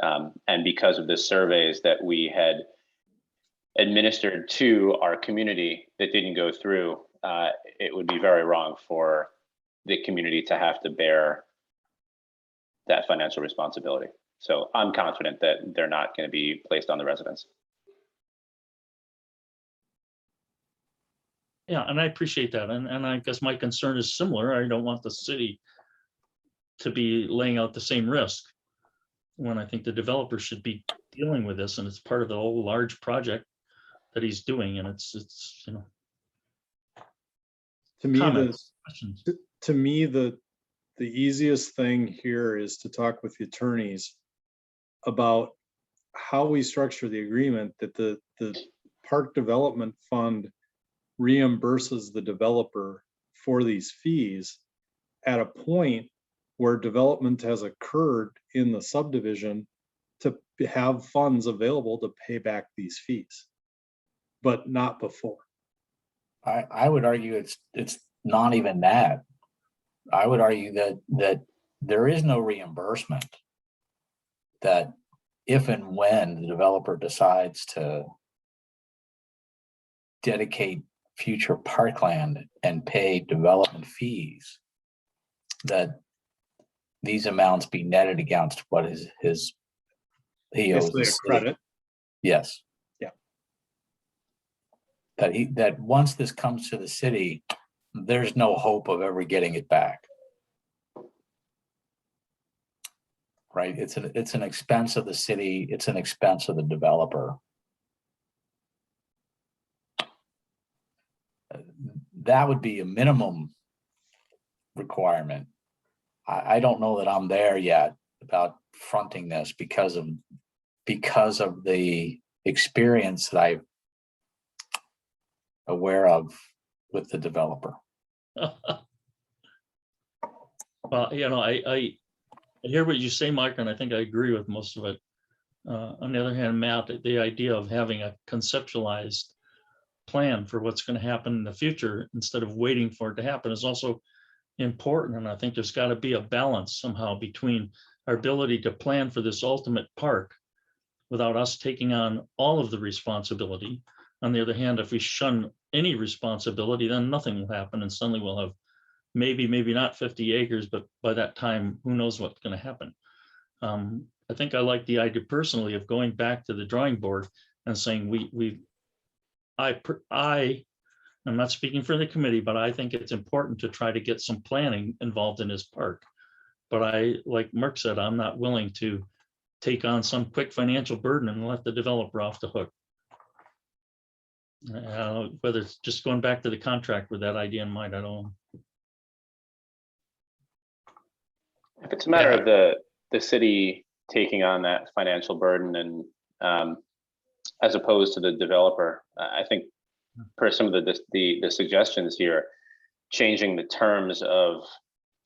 And because of the surveys that we had administered to our community that didn't go through, it would be very wrong for the community to have to bear that financial responsibility. So I'm confident that they're not going to be placed on the residents. Yeah, and I appreciate that. And I guess my concern is similar. I don't want the city to be laying out the same risk when I think the developer should be dealing with this, and it's part of the whole large project that he's doing. And it's To me, comments, questions. to me, the easiest thing here is to talk with the attorneys about how we structure the agreement that the park development fund reimburses the developer for these fees at a point where development has occurred in the subdivision to have funds available to pay back these fees, but not before. I would argue it's not even that. I would argue that there is no reimbursement, that if and when the developer decides to dedicate future parkland and pay development fees, that these amounts be netted against what is he owes Basically the a city. credit. Yes. Yeah. That once this comes to the city, there's no hope of ever getting it back. Right? It's an expense of the city. It's an expense of the developer. That would be a minimum requirement. I don't know that I'm there yet about fronting this because of the experience that I'm aware of with the developer. Well, I hear what you say, Mike, and I think I agree with most of it. On the other hand, Matt, the idea of having a conceptualized plan for what's going to happen in the future instead of waiting for it to happen is also important. And I think there's got to be a balance somehow between our ability to plan for this ultimate park without us taking on all of the responsibility. On the other hand, if we shun any responsibility, then nothing will happen. And suddenly we'll have maybe not 50 acres, but by that time, who knows what's going to happen. I think I like the idea personally of going back to the drawing board and saying I'm not speaking for the committee, but I think it's important to try to get some planning involved in this park. But like Mark said, I'm not willing to take on some quick financial burden and let the developer off the hook. Whether it's just going back to the contract with that idea in mind, I don't know. If it's a matter of the city taking on that financial burden and as opposed to the developer, I think per some of the suggestions here, changing the terms of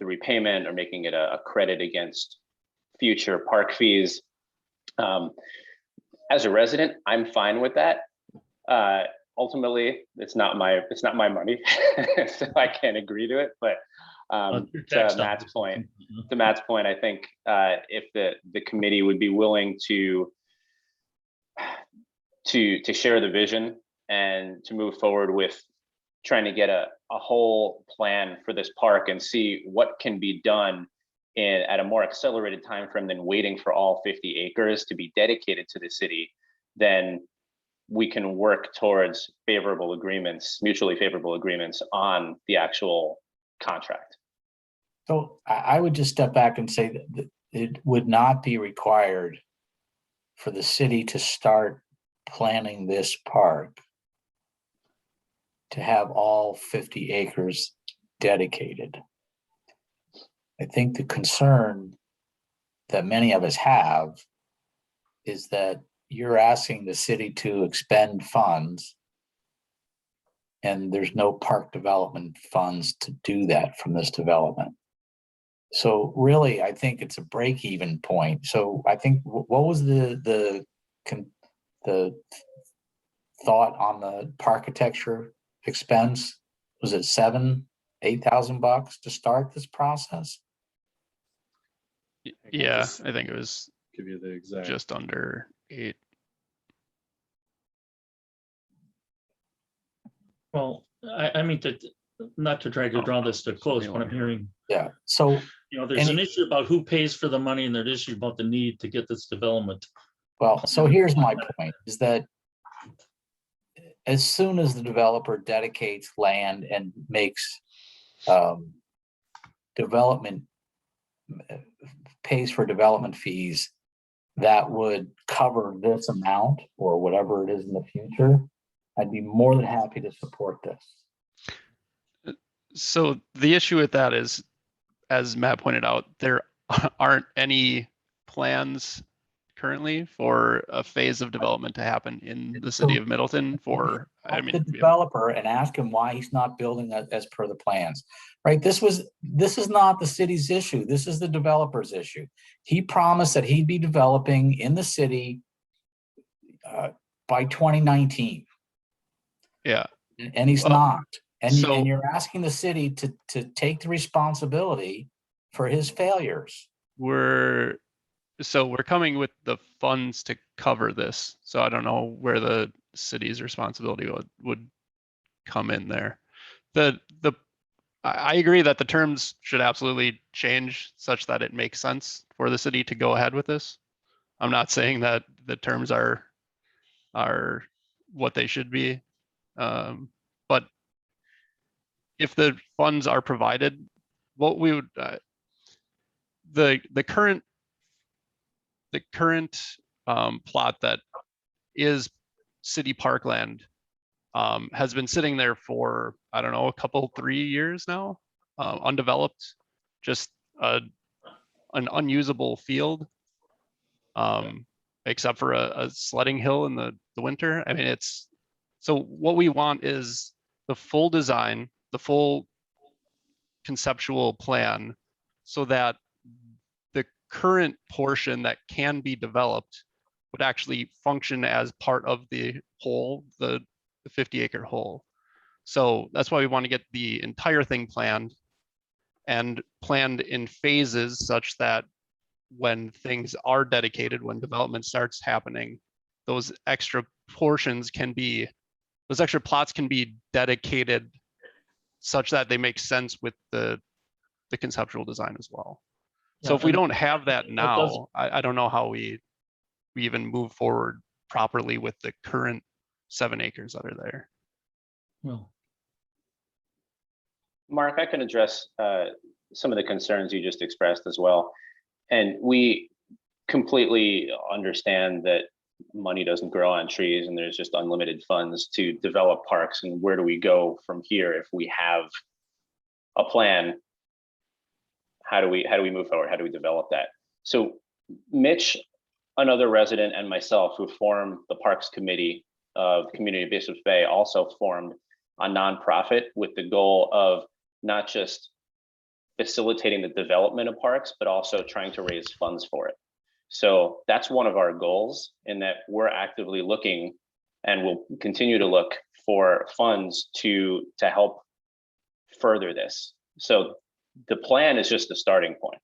the repayment or making it a credit against future park fees. As a resident, I'm fine with that. Ultimately, it's not my money, so I can't agree to it. But to Matt's point, I think if the committee would be willing to share the vision and to move forward with trying to get a whole plan for this park and see what can be done at a more accelerated time frame than waiting for all 50 acres to be dedicated to the city, then we can work towards favorable agreements, mutually favorable agreements on the actual contract. So I would just step back and say that it would not be required for the city to start planning this park to have all 50 acres dedicated. I think the concern that many of us have is that you're asking the city to expend funds and there's no park development funds to do that from this development. So really, I think it's a break-even point. So I think what was the thought on the architecture expense? Was it $7,000-8,000 to start this process? Yeah, I think it was Give you the exact. just under 8. Well, I mean, not to try to draw this to close, but I'm hearing, Yeah. So there's an issue about who pays for the money and there's an issue about the need to get this development. well, so here's my point: is that as soon as the developer dedicates land and makes development, pays for development fees that would cover this amount or whatever it is in the future, I'd be more than happy to support this. So the issue with that is, as Matt pointed out, there aren't any plans currently for a phase of development to happen in the city of Middleton for, I mean, the developer and ask him why he's not building as per the plans, right? This is not the city's issue. This is the developer's issue. He promised that he'd be developing in the city by 2019. yeah. And he's not. And so- you're asking the city to take the responsibility for his failures. We're coming with the funds to cover this. So I don't know where the city's responsibility would come in there. I agree that the terms should absolutely change such that it makes sense for the city to go ahead with this. I'm not saying that the terms are what they should be, but if the funds are provided, what we would the current plot that is city parkland has been sitting there for, I don't know, 3 years now. undeveloped, just an unusable field, except for a sledding hill in the winter. I mean, so what we want is the full design, the full conceptual plan, so that the current portion that can be developed would actually function as part of the whole, the 50-acre whole. So that's why we want to get the entire thing planned, and planned in phases such that when things are dedicated, when development starts happening, those extra portions can be, those extra plots can be dedicated such that they make sense with the conceptual design as well. So Yeah, if we and don't have that does- now, I don't know how we even move forward properly with the current 7 acres that are there. Well, Mark, I can address some of the concerns you just expressed as well. And we completely understand that money doesn't grow on trees and there's just unlimited funds to develop parks. And where do we go from here if we have a plan? How do we move forward? How do we develop that? So Mitch, another resident, and myself, who formed the Parks Committee of the community of Bishops Bay, also formed a nonprofit with the goal of not just facilitating the development of parks, but also trying to raise funds for it. So that's one of our goals, in that we're actively looking and will continue to look for funds to help further this. So the plan is just the starting point.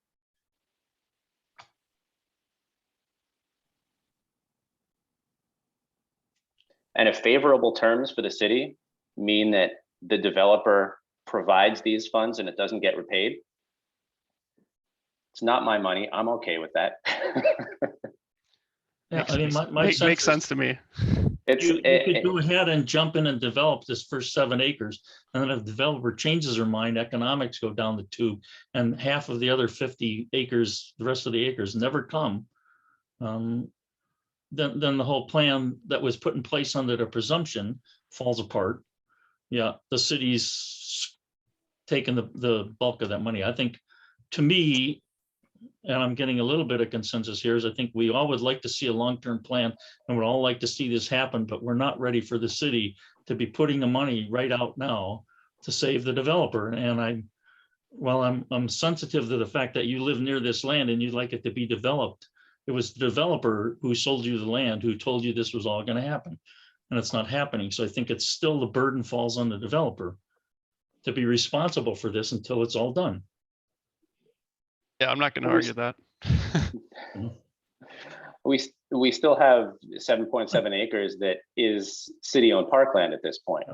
And if favorable terms for the city mean that the developer provides these funds and it doesn't get repaid, it's not my money. I'm okay with that. yeah, I mean, my sense Makes is sense to me. you could go ahead and jump in and develop this first 7 acres. And then if the developer changes their mind, economics go down the tube, and half of the other 50 acres, the rest of the acres never come. Then the whole plan that was put in place under the presumption falls apart. Yeah, the city's taking the bulk of that money. I think, to me, and I'm getting a little bit of consensus here, is I think we all would like to see a long-term plan and would all like to see this happen, but we're not ready for the city to be putting the money right out now to save the developer. And I'm sensitive to the fact that you live near this land and you'd like it to be developed. It was the developer who sold you the land, who told you this was all going to happen, and it's not happening. So I think it's still, the burden falls on the developer to be responsible for this until it's all done. Yeah, I'm not going to argue that. We still have 7.7 acres that is city-owned parkland at this point.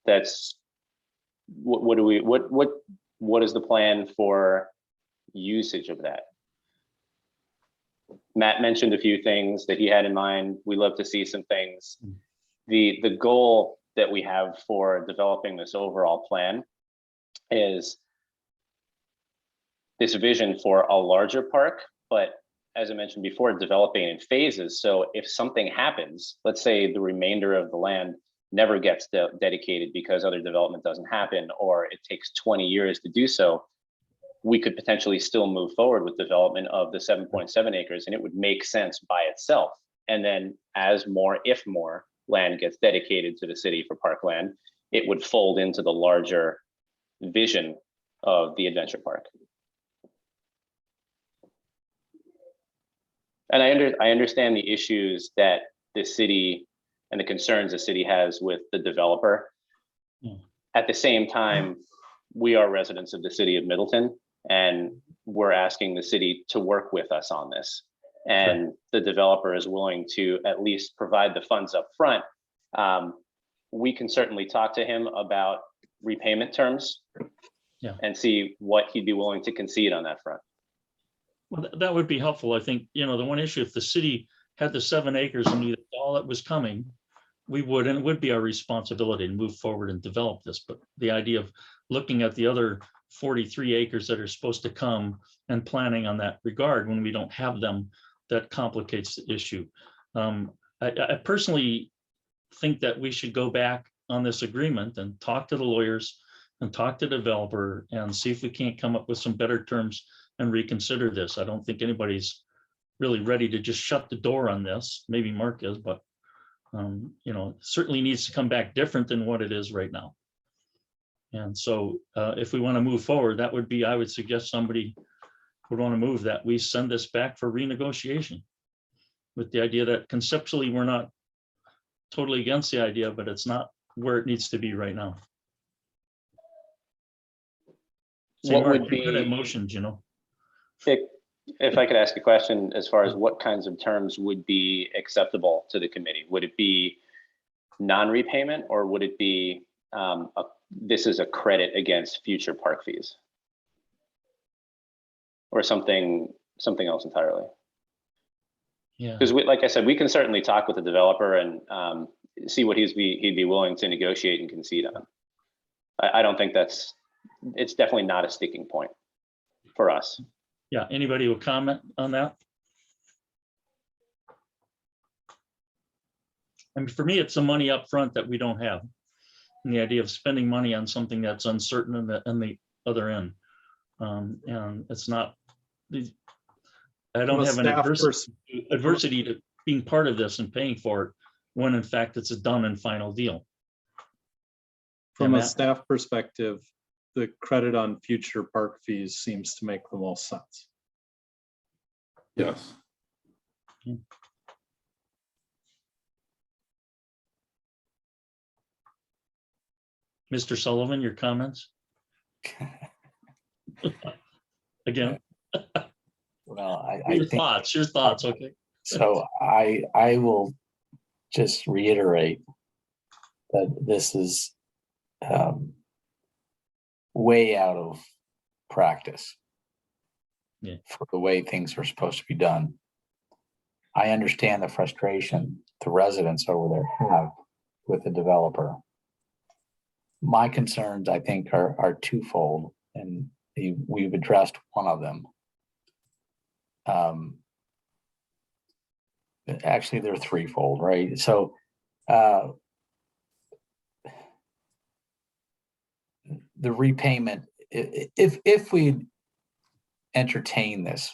That's what is the plan for usage of that? Matt mentioned a few things that he had in mind. We love to see some things. The goal that we have for developing this overall plan is this vision for a larger park, but as I mentioned before, developing in phases. So if something happens, let's say the remainder of the land never gets dedicated because other development doesn't happen, or it takes 20 years to do so, we could potentially still move forward with development of the 7.7 acres, and it would make sense by itself. And then as more, if more land gets dedicated to the city for parkland, it would fold into the larger vision of the adventure park. And I understand the issues that the city and the concerns the city has with the developer. At the same time, we are residents of the city of Middleton, and we're asking the city to work with us on this. And the developer is willing to at least provide the funds up front. We can certainly talk to him about repayment terms and see what he'd be willing to concede on that front. Well, that would be helpful. I think, the one issue, if the city had the 7 acres and knew that all that was coming, we would, and it would be our responsibility to move forward and develop this. But the idea of looking at the other 43 acres that are supposed to come and planning on that regard when we don't have them, that complicates the issue. I personally think that we should go back on this agreement and talk to the lawyers and talk to the developer and see if we can't come up with some better terms and reconsider this. I don't think anybody's really ready to just shut the door on this. Maybe Mark is, but you know, certainly needs to come back different than what it is right now. And so if we want to move forward, that would be, I would suggest somebody would want to move that we send this back for renegotiation with the idea that conceptually we're not totally against the idea, but it's not where it needs to be right now. See, What Mark, would you're good at be- motions, you know. If I could ask a question as far as what kinds of terms would be acceptable to the committee? Would it be non-repayment, or would it be this is a credit against future park fees? Or something else entirely? Yeah, Because like I said, we can certainly talk with the developer and see what he'd be willing to negotiate and concede on. I don't think it's definitely not a sticking point for us. yeah. Anybody will comment on that? I mean, for me, it's the money up front that we don't have. And the idea of spending money on something that's uncertain on the other end. And it's not, I don't From a have an staff adversity to being part of this and paying for it, when in fact it's a done and final deal. From Yeah, a Matt? staff perspective, the credit on future park fees seems to make the most sense. Yes. Mr. Sullivan, your comments? Again, Well, I your think, thoughts, okay? so I will just reiterate that this is way out of practice. Yeah. For the way things are supposed to be done. I understand the frustration the residents over there have with the developer. My concerns, I think, are twofold, and we've addressed one of them. Actually, they're threefold, right? So the repayment, if we entertain this,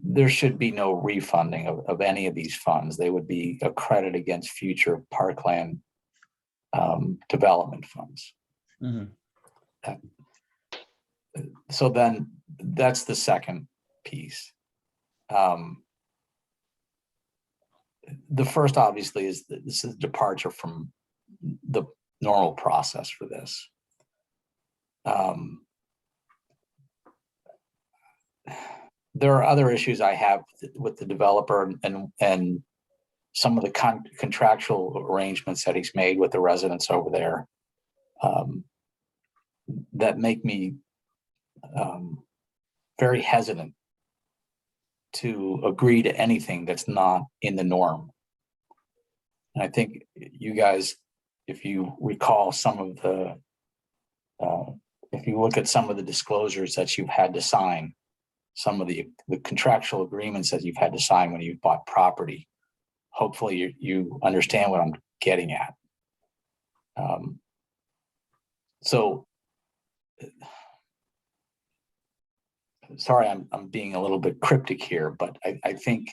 there should be no refunding of any of these funds. They would be a credit against future parkland development funds. Mhm. So then that's the second piece. The first, obviously, is that this is a departure from the normal process for this. There are other issues I have with the developer and some of the contractual arrangements that he's made with the residents over there that make me very hesitant to agree to anything that's not in the norm. And I think you guys, if you recall some of the, if you look at some of the disclosures that you've had to sign, some of the contractual agreements that you've had to sign when you've bought property, hopefully you understand what I'm getting at. So, sorry, I'm being a little bit cryptic here, but I think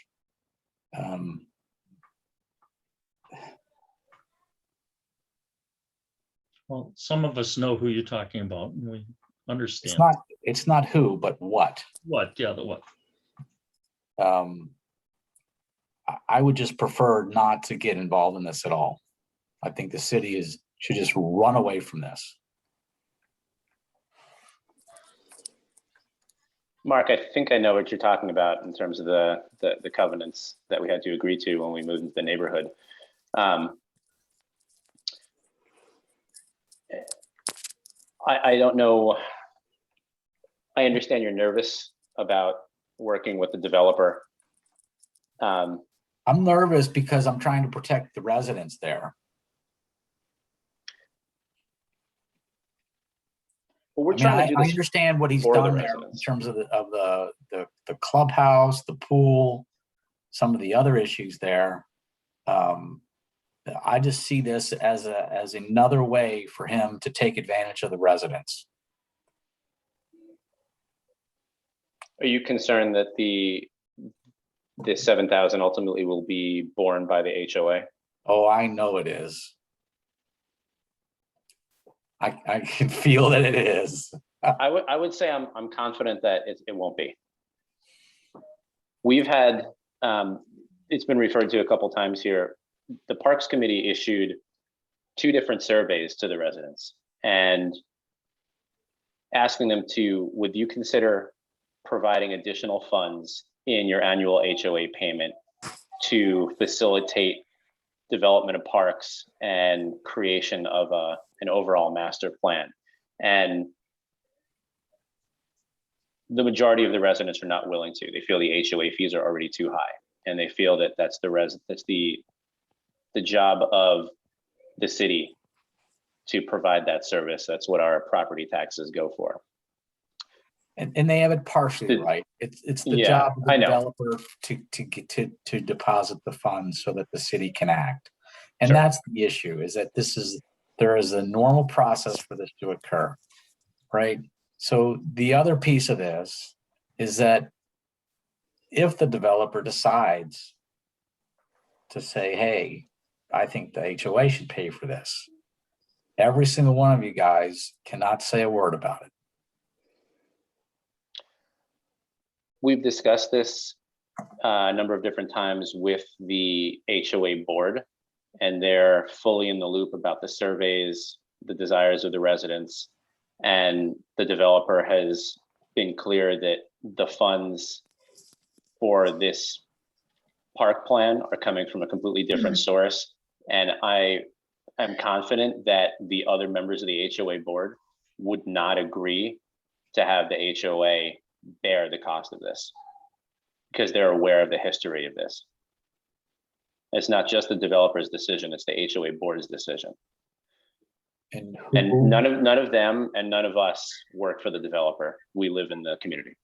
Well, some of us know who you're talking about, and we understand. it's not who, but what. What, yeah, the what? I would just prefer not to get involved in this at all. I think the city should just run away from this. Mark, I think I know what you're talking about in terms of the covenants that we had to agree to when we moved into the neighborhood. I don't know. I understand you're nervous about working with the developer. I'm nervous because I'm trying to protect the residents there. Well, we're trying to do I this. understand what he's for the done there in residents. terms of the clubhouse, the pool, some of the other issues there. I just see this as another way for him to take advantage of the residents. Are you concerned that the 7,000 ultimately will be borne by the HOA? Oh, I know it is. I can feel that it is. I would say I'm confident that it won't be. We've had, it's been referred to a couple times here. The Parks Committee issued 2 different surveys to the residents and asking them would you consider providing additional funds in your annual HOA payment to facilitate development of parks and creation of an overall master plan? And the majority of the residents are not willing to. They feel the HOA fees are already too high, and they feel that that's the job of the city to provide that service. That's what our property taxes go for. And they have it partially right. It's the Yeah, job of the I know. developer to deposit the funds so that the city can act. And Sure. that's the issue, is that there is a normal process for this to occur, right? So the other piece of this is that if the developer decides to say, hey, I think the HOA should pay for this, every single one of you guys cannot say a word about it. We've discussed this a number of different times with the HOA board, and they're fully in the loop about the surveys, the desires of the residents, and the developer has been clear that the funds for this park plan are coming from a completely different source. And I am confident that the other members of the HOA board would not agree to have the HOA bear the cost of this, because they're aware of the history of this. It's not just the developer's decision, it's the HOA board's decision. And none of them and none of us work for the developer. We live in the community.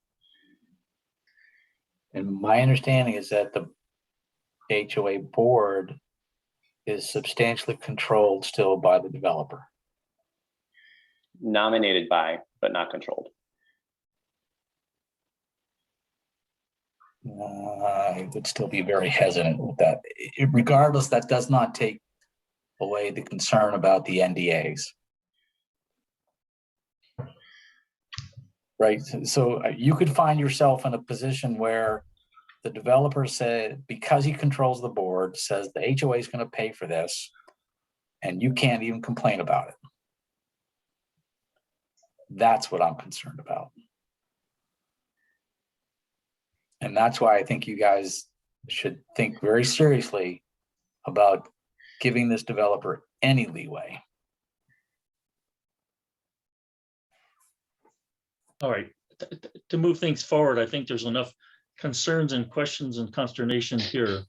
And my understanding is that the HOA board is substantially controlled still by the developer. Nominated by, but not controlled. I would still be very hesitant with that. Regardless, that does not take away the concern about the NDAs. Right, so you could find yourself in a position where the developer said, because he controls the board, says the HOA is going to pay for this, and you can't even complain about it. That's what I'm concerned about. And that's why I think you guys should think very seriously about giving this developer any leeway. All right, to move things forward, I think there's enough concerns and questions and consternation here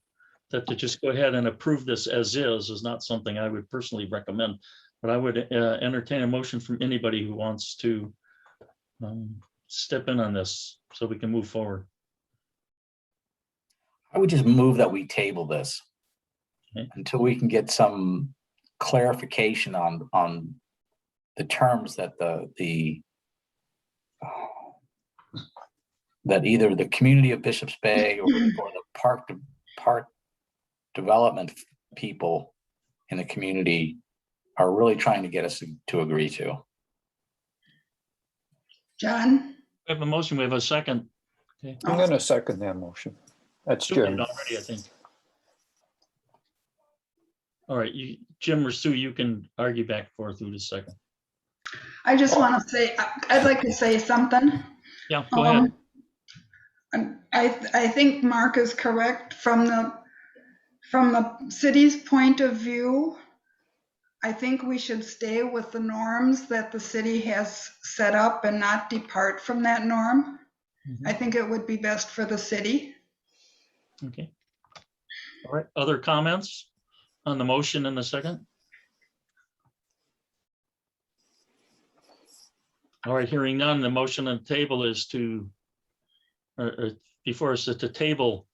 that to just go ahead and approve this as is not something I would personally recommend. But I would entertain a motion from anybody who wants to step in on this so we can move forward. I would just move that we table this Okay. until we can get some clarification on the terms that that either the community of Bishop's Bay or the park development people in the community are really trying to get us to agree to. John? We have a motion, we have a second. Okay. I'm going to second that motion. That's Sue did Jim. already, I think. All right, Jim or Sue, you can argue back and forth through the second. I just want to say, I'd like to say something. Yeah, go ahead. I think Mark is correct from the city's point of view. I think we should stay with the norms that the city has set up and not depart from that norm. I think it would be best for the city. Okay. All right, other comments on the motion in the second? All right, hearing none, the motion on the table is to, before us, to table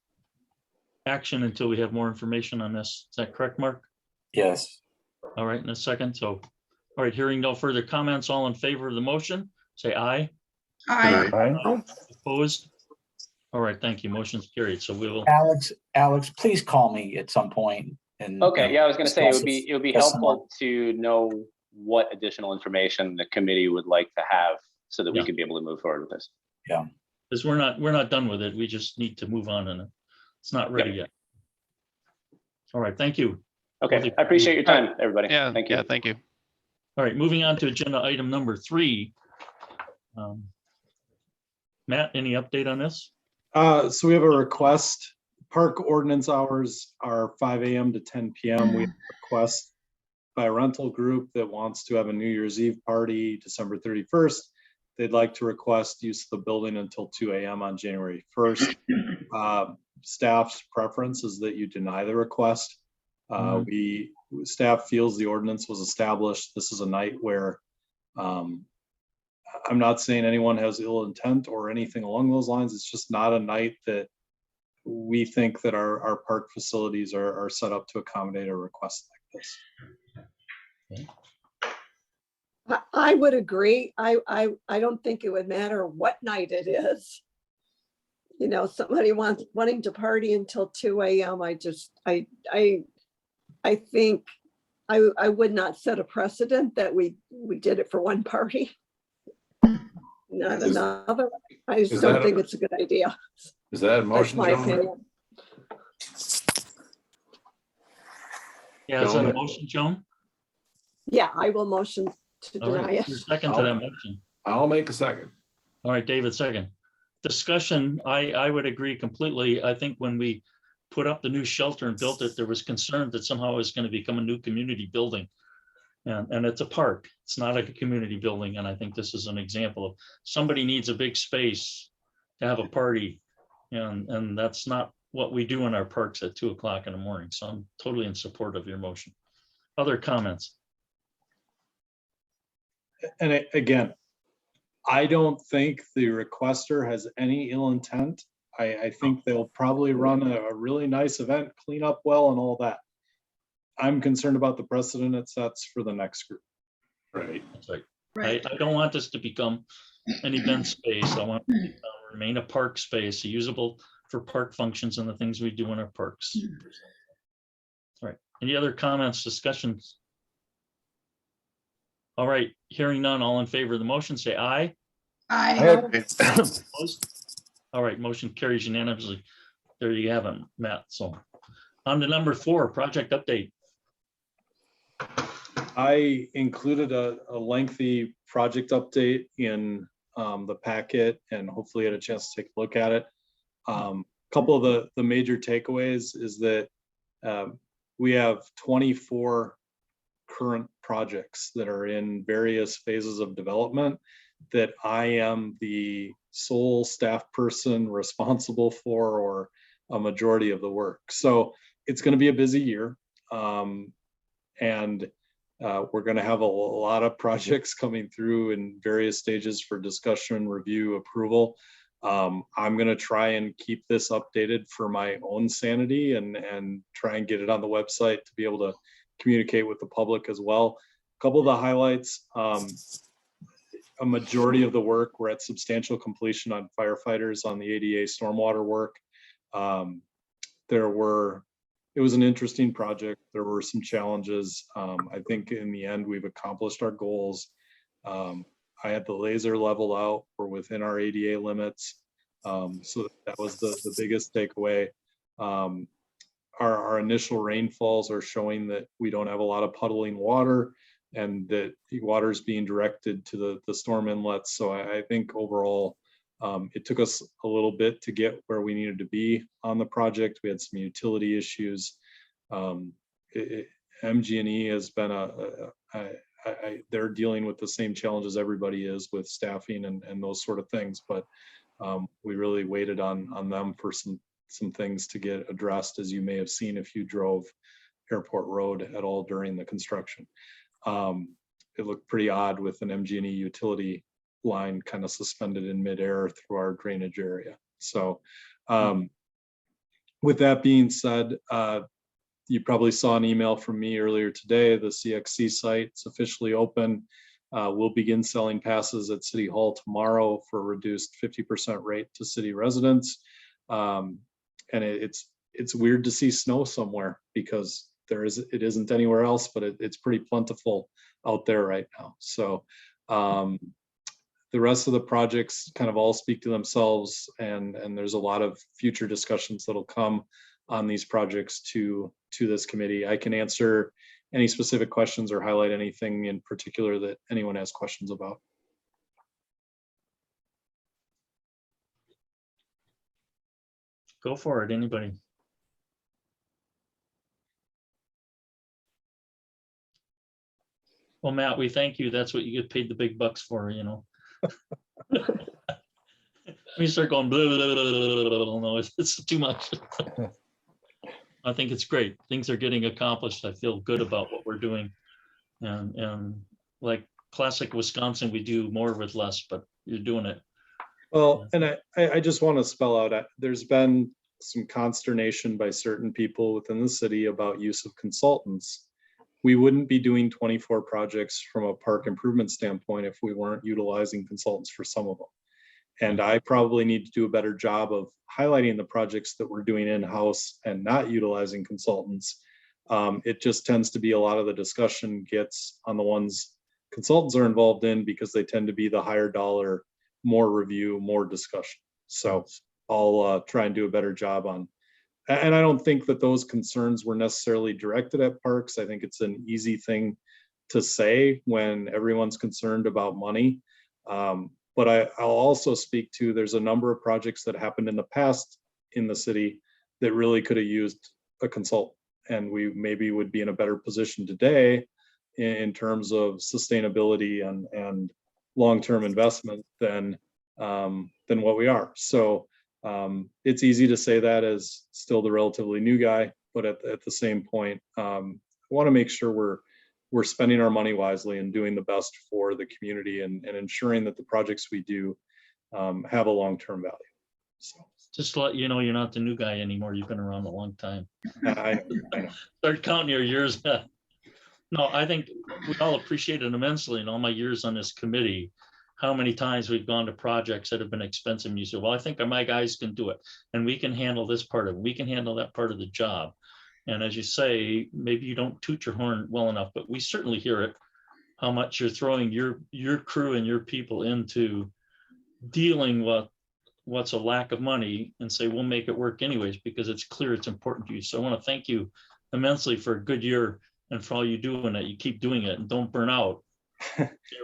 action until we have more information on this. Is that correct, Mark? Yes. All right, in a second. So, all right, hearing no further comments, all in favor of the motion, say aye. I, Aye. Opposed? All right, thank you. Motion's carried. So we will, Alex, please call me at some point and. Okay, yeah, I was going to say discuss it would be discuss some more. helpful to know what additional information the committee would like to have so that we Yeah. could be able to move forward with this. because we're not done with it. We just need to move on and it's not ready yet. All right, thank you. Okay, I appreciate your time, everybody. Yeah, Thank you. yeah, thank you. All right, moving on to agenda item number 3. Matt, any update on this? So we have a request. Park ordinance hours are 5 a.m. to 10 p.m. We have a request by a rental group that wants to have a New Year's Eve party December 31st. They'd like to request use of the building until 2 a.m. on January 1st. Staff's preference is that you deny the request. Staff feels the ordinance was established. This is a night where I'm not saying anyone has ill intent or anything along those lines. It's just not a night that we think that our park facilities are set up to accommodate a request like this. I would agree. I don't think it would matter what night it is. You know, somebody wanting to party until 2 a.m. I think I would not set a precedent that we did it for one party. Not another. I just don't think it's a good idea. Is that a That's motion, my Joan? opinion. Yeah, is that a Joan? motion, Joan? Yeah, I will motion to All deny right, it. your second to that motion. I'll make a second. All right, David, second. Discussion, I would agree completely. I think when we put up the new shelter and built it, there was concern that somehow it was going to become a new community building. And it's a park. It's not a community building. And I think this is an example of somebody needs a big space to have a party. And that's not what we do in our parks at 2 o'clock in the morning. So I'm totally in support of your motion. Other comments? And again, I don't think the requester has any ill intent. I think they'll probably run a really nice event, clean up well and all that. I'm concerned about the precedent it sets for the next group. Right. That's right. right. I don't want this to become an event space. I want it to remain a park space, usable for park functions and the things we do in our parks. All right. Any other comments, discussions? All right. Hearing none, all in favor of the motion, say aye. I, Opposed? All right. Motion carries unanimously. There you have it, Matt. So on to number 4, project update. I included a lengthy project update in the packet and hopefully had a chance to take a look at it. Couple of the major takeaways is that we have 24 current projects that are in various phases of development that I am the sole staff person responsible for, or a majority of the work. So it's going to be a busy year. And we're going to have a lot of projects coming through in various stages for discussion, review, approval. I'm going to try and keep this updated for my own sanity and try and get it on the website to be able to communicate with the public as well. A couple of the highlights, a majority of the work, we're at substantial completion on firefighters on the ADA stormwater work. It was an interesting project. There were some challenges. I think in the end, we've accomplished our goals. I had the laser level out. We're within our ADA limits. So that was the biggest takeaway. Our initial rainfalls are showing that we don't have a lot of puddling water and that the water is being directed to the storm inlets. So I think overall, it took us a little bit to get where we needed to be on the project. We had some utility issues. MG&E has been they're dealing with the same challenges everybody is with staffing and those sort of things, but we really waited on them for some things to get addressed, as you may have seen if you drove Airport Road at all during the construction. It looked pretty odd with an MG&E utility line kind of suspended in midair through our drainage area. So with that being said, You probably saw an email from me earlier today. The CXC site is officially open. We'll begin selling passes at City Hall tomorrow for a reduced 50% rate to city residents. And it's weird to see snow somewhere because it isn't anywhere else, but it's pretty plentiful out there right now. So the rest of the projects kind of all speak to themselves, and there's a lot of future discussions that'll come on these projects to this committee. I can answer any specific questions or highlight anything in particular that anyone has questions about. Go for it, anybody. Well, Matt, we thank you. That's what you get paid the big bucks for, you know. We start going blah, blah, blah, blah, blah, blah. No, it's too much. I think it's great. Things are getting accomplished. I feel good about what we're doing. And like classic Wisconsin, we do more with less, but you're doing it. Well, and I just want to spell out, there's been some consternation by certain people within the city about use of consultants. We wouldn't be doing 24 projects from a park improvement standpoint if we weren't utilizing consultants for some of them. And I probably need to do a better job of highlighting the projects that we're doing in-house and not utilizing consultants. It just tends to be a lot of the discussion gets on the ones consultants are involved in because they tend to be the higher dollar, more review, more discussion. So I'll try and do a better job on. And I don't think that those concerns were necessarily directed at parks. I think it's an easy thing to say when everyone's concerned about money. But I'll also speak to, there's a number of projects that happened in the past in the city that really could have used a consultant. And we maybe would be in a better position today in terms of sustainability and long-term investment than what we are. So it's easy to say that as still the relatively new guy, but at the same point, I want to make sure we're spending our money wisely and doing the best for the community and ensuring that the projects we do have a long-term value. So Just to let you know, you're not the new guy anymore. You've been around a long time. I know. Start counting your years. No, I think we all appreciate it immensely in all my years on this committee, how many times we've gone to projects that have been expensive. And you say, well, I think my guys can do it and we can handle this part of it. We can handle that part of the job. And as you say, maybe you don't toot your horn well enough, but we certainly hear it, how much you're throwing your crew and your people into dealing with what's a lack of money and say, we'll make it work anyways, because it's clear it's important to you. So I want to thank you immensely for a good year and for all you do and that you keep doing it and don't burn out.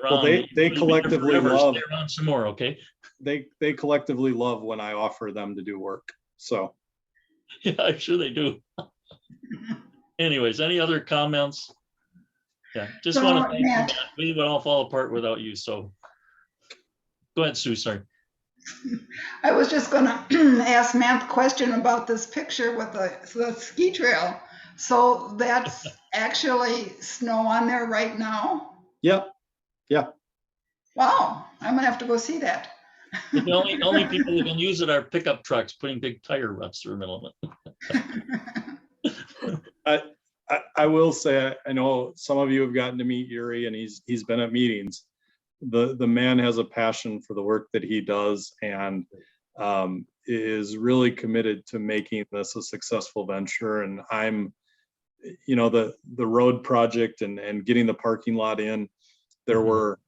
Well, they collectively love, stay around some more, okay? They collectively love when I offer them to do work. So Yeah, I'm sure they do. Anyways, any other comments? Yeah, just want to thank you, Matt. We would all fall apart without you. So go ahead, Sue. Sorry. I was just gonna ask Matt the question about this picture with the ski trail. So that's actually snow on there right now? Yep. Yeah. Wow, I'm gonna have to go see that. The only people who can use it are pickup trucks putting big tire ruts through the middle of it. I will say, I know some of you have gotten to meet Yuri and he's been at meetings. The man has a passion for the work that he does and is really committed to making this a successful venture. And I'm, the road project and getting the parking lot in, there were,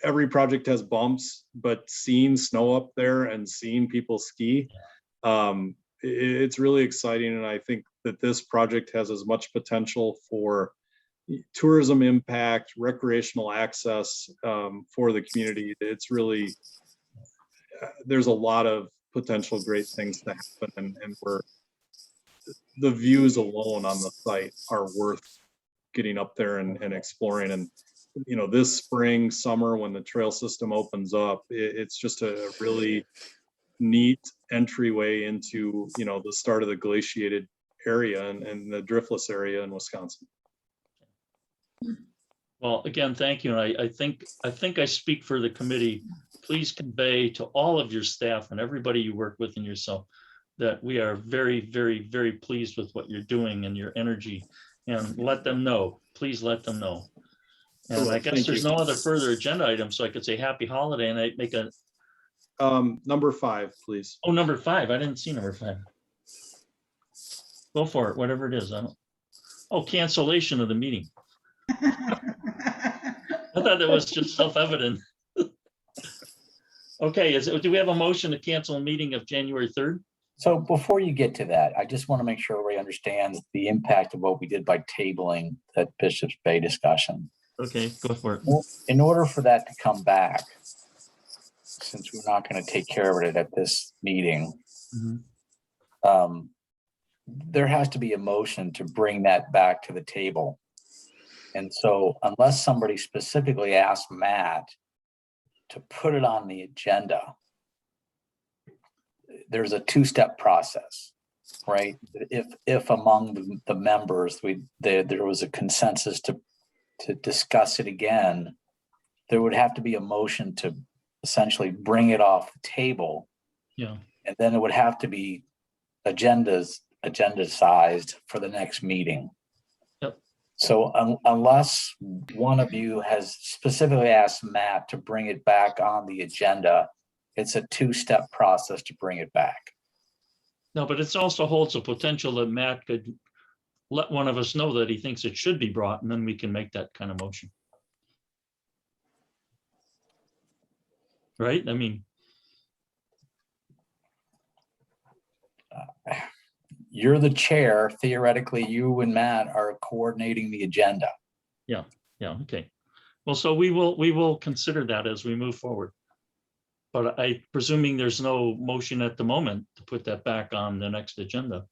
every project has bumps, but seeing snow up there and seeing people ski, it's really exciting. And I think that this project has as much potential for tourism impact, recreational access for the community. It's really, there's a lot of potential great things to happen, and the views alone on the site are worth getting up there and exploring. And this spring, summer, when the trail system opens up, it's just a really neat entryway into the start of the glaciated area and the driftless area in Wisconsin. Well, again, thank you. And I think I speak for the committee. Please convey to all of your staff and everybody you work with and yourself that we are very, very, very pleased with what you're doing and your energy, and let them know, please let them know. And I guess Thank there's you. no other further agenda items, so I could say happy holiday and I make a, Number 5, please. oh, number 5, I didn't see number 5. Go for it, whatever it is, I don't, oh, cancellation of the meeting. I thought that was just self-evident. Okay, do we have a motion to cancel a meeting of January 3rd? So before you get to that, I just want to make sure everybody understands the impact of what we did by tabling that Bishop's Bay discussion. Okay, go for it. In order for that to come back, since we're not going to take care of it at this meeting, Mhm. there has to be a motion to bring that back to the table. And so unless somebody specifically asks Matt to put it on the agenda, there's a two-step process, right? If among the members, there was a consensus to discuss it again, there would have to be a motion to essentially bring it off the table. Yeah, And then it would have to be agendized for the next meeting. Yep. So unless one of you has specifically asked Matt to bring it back on the agenda, it's a two-step process to bring it back. no, but it also holds a potential that Matt could let one of us know that he thinks it should be brought, and then we can make that kind of motion. Right, I mean, You're the chair. Theoretically, you and Matt are coordinating the agenda. yeah, okay. Well, so we will consider that as we move forward. But I presuming there's no motion at the moment to put that back on the next agenda.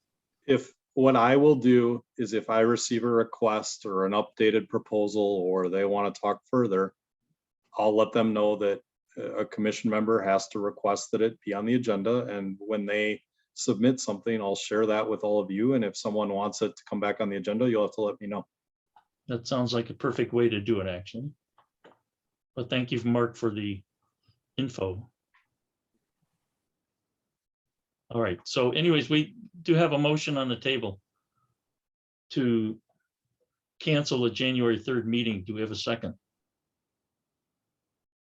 If what I will do is if I receive a request or an updated proposal, or they want to talk further, I'll let them know that a commission member has to request that it be on the agenda. And when they submit something, I'll share that with all of you. And if someone wants it to come back on the agenda, you'll have to let me know. That sounds like a perfect way to do it, actually. But thank you, Mark, for the info. All right, so anyways, we do have a motion on the table to cancel the January 3rd meeting. Do we have a second?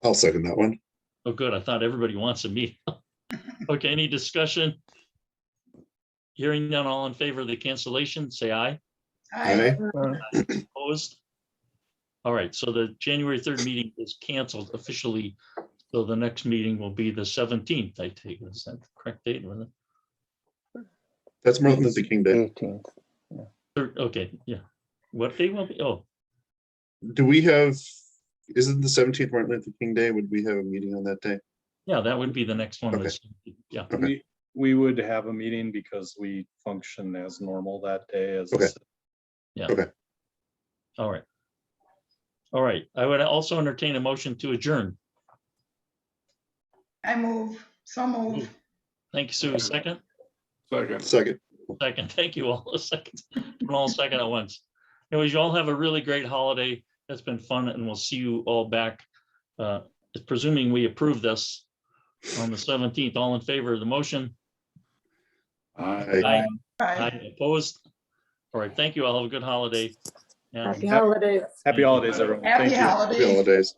I'll second that one. Oh, good. I thought everybody wants a meeting. Okay, any discussion? Hearing none, all in favor of the cancellation, say aye. Aye. Opposed? All right, so the January 3rd meeting is canceled officially. So the next meeting will be the 17th, I take it. Is that the correct date? Was it? That's Martin Luther King Day. 18th. Okay, yeah. What day will be? Oh, Do we have, isn't the 17th Martin Luther King Day? Would we have a meeting on that day? yeah, that would be the next one. Okay. Yeah, Okay. We would have a meeting because we function as normal that day as a Okay. city. yeah. Okay. All right. All right, I would also entertain a motion to adjourn. I move, so move. Thank you, Sue. Second? Second. Second, thank you all. A second, all second at once. Anyways, you all have a really great holiday. It's been fun, and we'll see you all back. Presuming we approve this on the 17th. All in favor of the motion? Aye. Aye. Opposed? All right, thank you all. Have a good holiday. And Happy holidays. Happy holidays, everyone. Happy Thank you. holidays. Happy holidays.